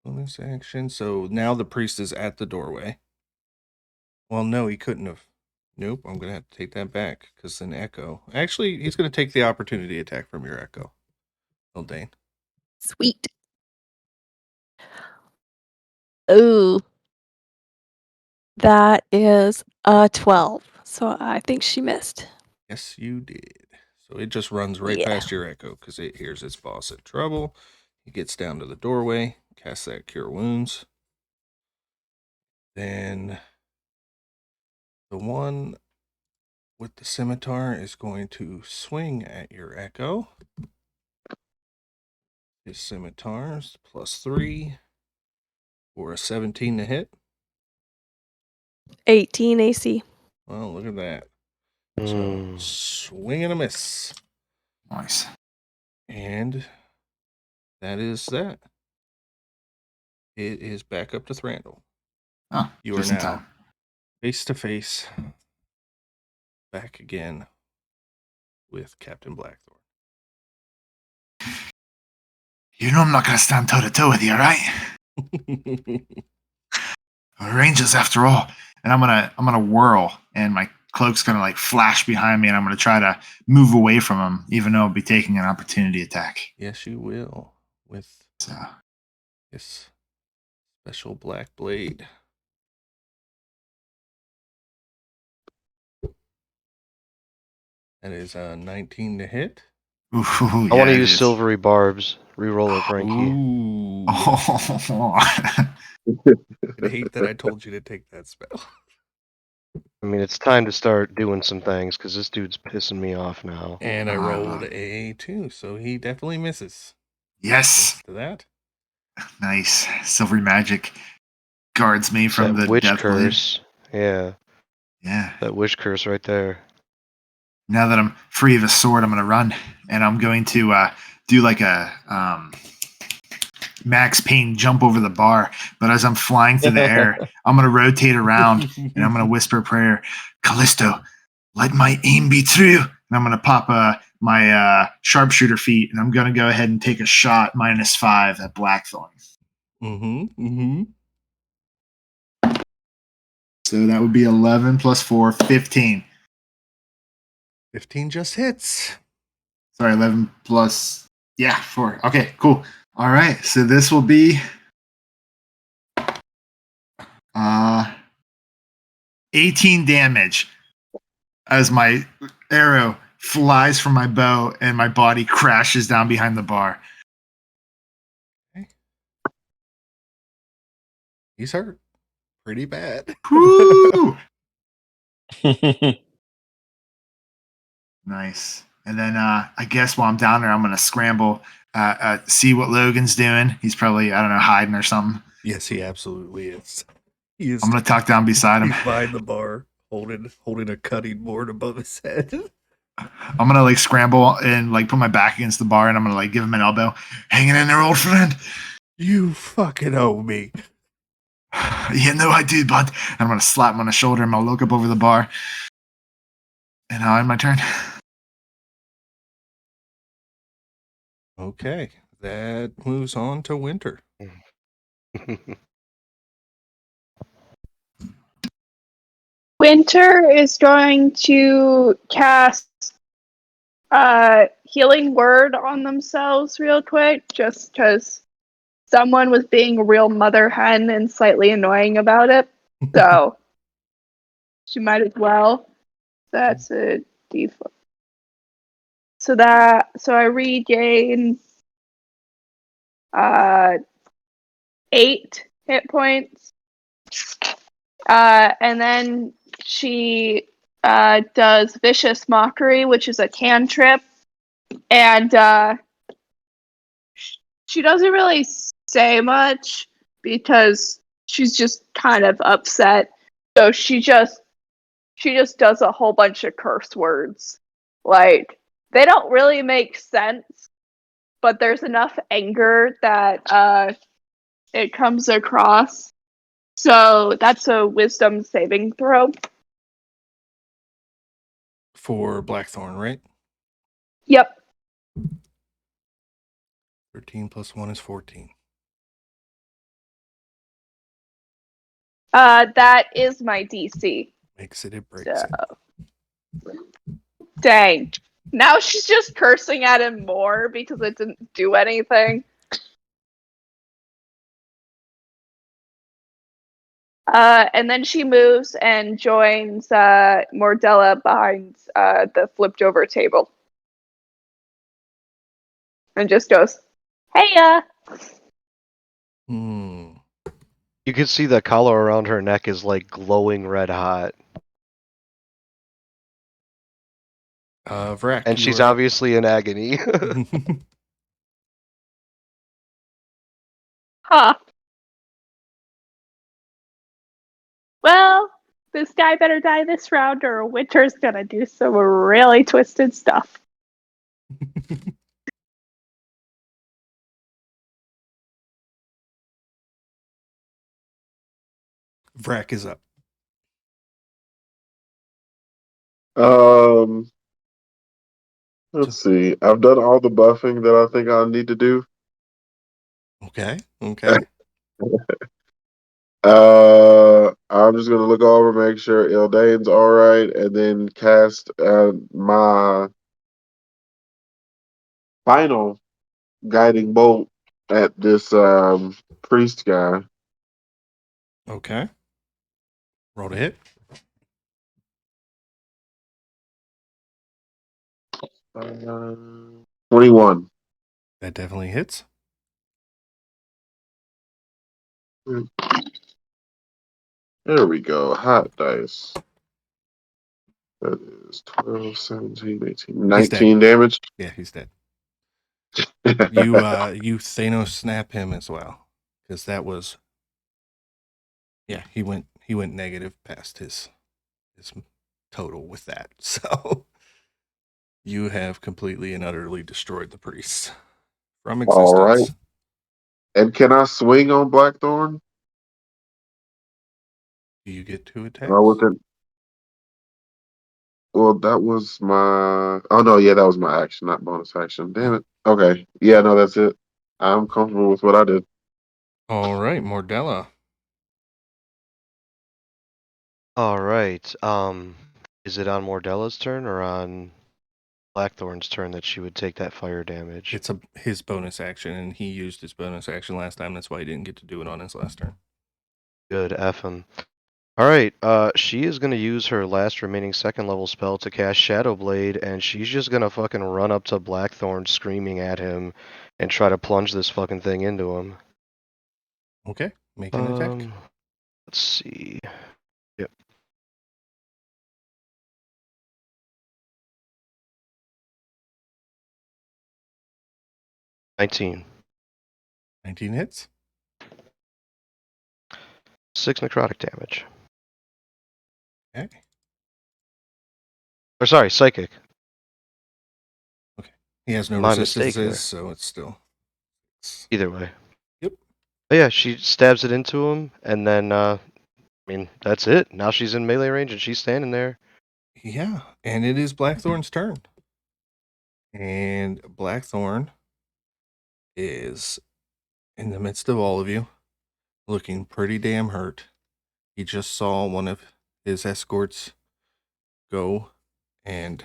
bonus action. So now the priest is at the doorway. Well, no, he couldn't have. Nope, I'm going to have to take that back because an echo. Actually, he's going to take the opportunity attack from your echo. Ildain. Sweet. Ooh. That is a 12. So I think she missed. Yes, you did. So it just runs right Yeah. past your echo because it hears its boss in trouble. He gets down to the doorway, casts that Cure Wounds. Then the one with the scimitar is going to swing at your echo. his scimitars, +3 for a 17 to hit. 18 AC. Well, look at that. So, swing and a miss. Nice. And that is that. It is back up to Thrandil. Oh, You are just in now time. face to face, back again with Captain Blackthorn. You know I'm not gonna stand toe to toe with you, right? We're Rangers after all. And I'm gonna whirl, and my cloak's gonna like flash behind me, and I'm gonna try to move away from him, even though I'll be taking an opportunity attack. Yes, you will. With So this special black blade. That is a 19 to hit. ooh, I want to use silvery barbs. Reroll it, Frankie. Ooh. Oh. I hate that I told you to take that spell. I mean, it's time to start doing some things because this dude's pissing me off now. And I rolled a 2, so he definitely misses. Yes. To that. Nice. Silvery magic guards me from That the witch death blade. curse. Yeah. Yeah. That witch curse right there. Now that I'm free of a sword, I'm going to run, and I'm going to do like a Max Payne jump over the bar. But as I'm flying through the air, I'm going to rotate around, and I'm going to whisper a prayer, Callisto, let my aim be true. And I'm going to pop my sharpshooter feat, and I'm going to go ahead and take a shot -5 at Blackthorn. So that would be 11 plus 4, 15. 15 just hits. Sorry, 11 plus, 4. Okay, cool. All right, so this will be 18 damage as my arrow flies from my bow and my body crashes down behind the bar. Okay. He's hurt. Pretty bad. Woo! Nice. And then I guess while I'm down there, I'm going to scramble, see what Logan's doing. He's probably, I don't know, hiding or something. Yes, he absolutely is. He is. I'm going to tuck down beside him. He's behind the bar, holding a cutting board above his head. I'm going to like scramble and like put my back against the bar, and I'm going to like give him an elbow. Hanging in there, old friend. You fucking owe me. Yeah, no, I do, bud. And I'm going to slap him on the shoulder, and I'll look up over the bar. And now I have my turn. Okay, that moves on to Winter. Winter is going to cast healing word on themselves real quick, just because someone was being a real mother hen and slightly annoying about it. So she might as well. That's a D4. So I regain 8 hit points. And then she does Vicious Mockery, which is a cantrip. And she doesn't really say much because she's just kind of upset. So she just does a whole bunch of curse words. Like, they don't really make sense, but there's enough anger that it comes across. So that's a wisdom saving throw. For Blackthorn, right? Yep. 13 plus 1 is 14. That is my DC. Makes it breaks it. Dang. Now she's just cursing at him more because it didn't do anything. And then she moves and joins Mordella behind the flipped over table. And just goes, hey, You can see the collar around her neck is like glowing red hot. Vraak. And she's obviously in agony. Huh. Well, this guy better die this round or Winter's gonna do some really twisted stuff. Vraak is up. Let's see. I've done all the buffing that I think I need to do. Okay. I'm just gonna look over, make sure Ildain's all right, and then cast my final guiding bolt at this priest guy. Okay. Roll to hit. 21. That definitely hits. There we go. Hot dice. That is 12, 17, 18, 19 damage. Yeah, he's dead. You Thanos snap him as well, because that was. Yeah, he went negative past his total with that. So you have completely and utterly destroyed the priest from existence. All right. And can I swing on Blackthorn? Do you get to attack? Well, that was my. Oh no, yeah, that was my action, not bonus action. Damn it. Okay, yeah, no, that's it. I'm comfortable with what I did. All right, Mordella. All right. Is it on Mordella's turn or on Blackthorn's turn that she would take that fire damage? It's his bonus action, and he used his bonus action last time. That's why he didn't get to do it on his last turn. Good, F him. All right. She is gonna use her last remaining second level spell to cast Shadow Blade, and she's just gonna fucking run up to Blackthorn, screaming at him, and try to plunge this fucking thing into him. Okay, make an attack. Let's see. Yep. $19. 19 hits. 6 necrotic damage. Okay. Or sorry, psychic. Okay. He has no My mistake resistances, there. so it's still. Either way. Yep. But yeah, she stabs it into him, and then I mean that's it. Now she's in melee range, and she's standing there. Yeah, and it is Blackthorn's turn. And Blackthorn is in the midst of all of you, looking pretty damn hurt. He just saw one of his escorts go and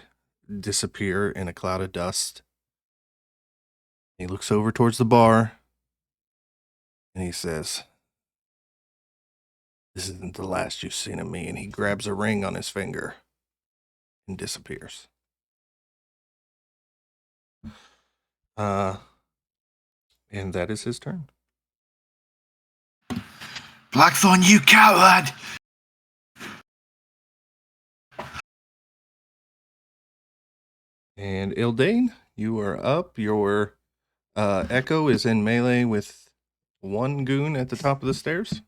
disappear in a cloud of dust. He looks over towards the bar and he says, "This isn't the last you've seen of me." And he grabs a ring on his finger and disappears. And that is his turn. Blackthorn, you coward! And Ildain, you are up. Your Echo is in melee with one goon at the top of the stairs.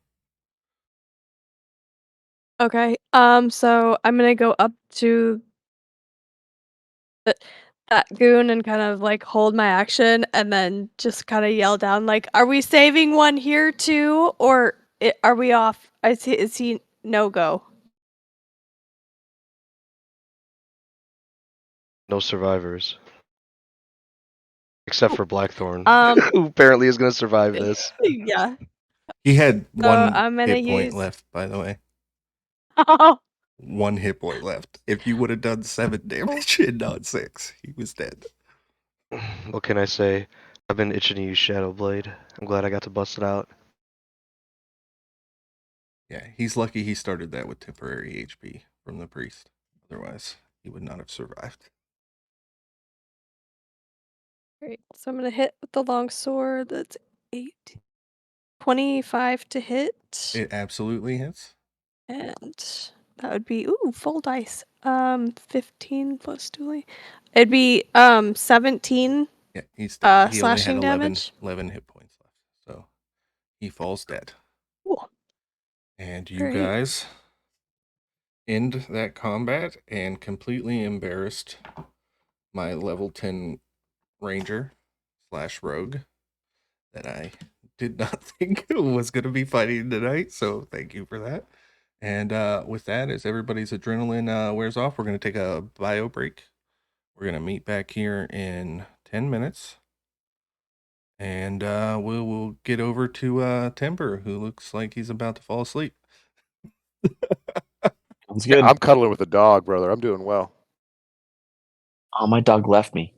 Okay. So I'm gonna go up to that goon and kind of like hold my action, and then just kind of yell down like, "Are we saving one here too, or are we off? Is he no go?" No survivors. Except for Blackthorn, who apparently is going to survive this. Yeah. He had one I'm gonna hit point use- left, by the way. Oh. 1 hit point left. If you would have done 7 damage and not 6, he was dead. What can I say? I've been itching to use Shadow Blade. I'm glad I got to bust it out. Yeah, he's lucky he started that with temporary HP from the priest. Otherwise, he would not have survived. Great. So I'm gonna hit with the long sword. That's 25 to hit. It absolutely hits. And that would be full dice. 15 plus dueling. It'd be 17. Yeah, he slashing only had 11, damage. 11 hit points left. So he falls dead. Cool. And you Great. guys end that combat and completely embarrassed my level 10 ranger / rogue that I did not think was going to be fighting tonight. So thank you for that. And with that, as everybody's adrenaline wears off, we're going to take a bio break. We're going to meet back here in 10 minutes. And we'll get over to Timber, who looks like he's about to fall asleep. Sounds good. I'm cuddling with a dog, brother. I'm doing well. Oh, my dog left me.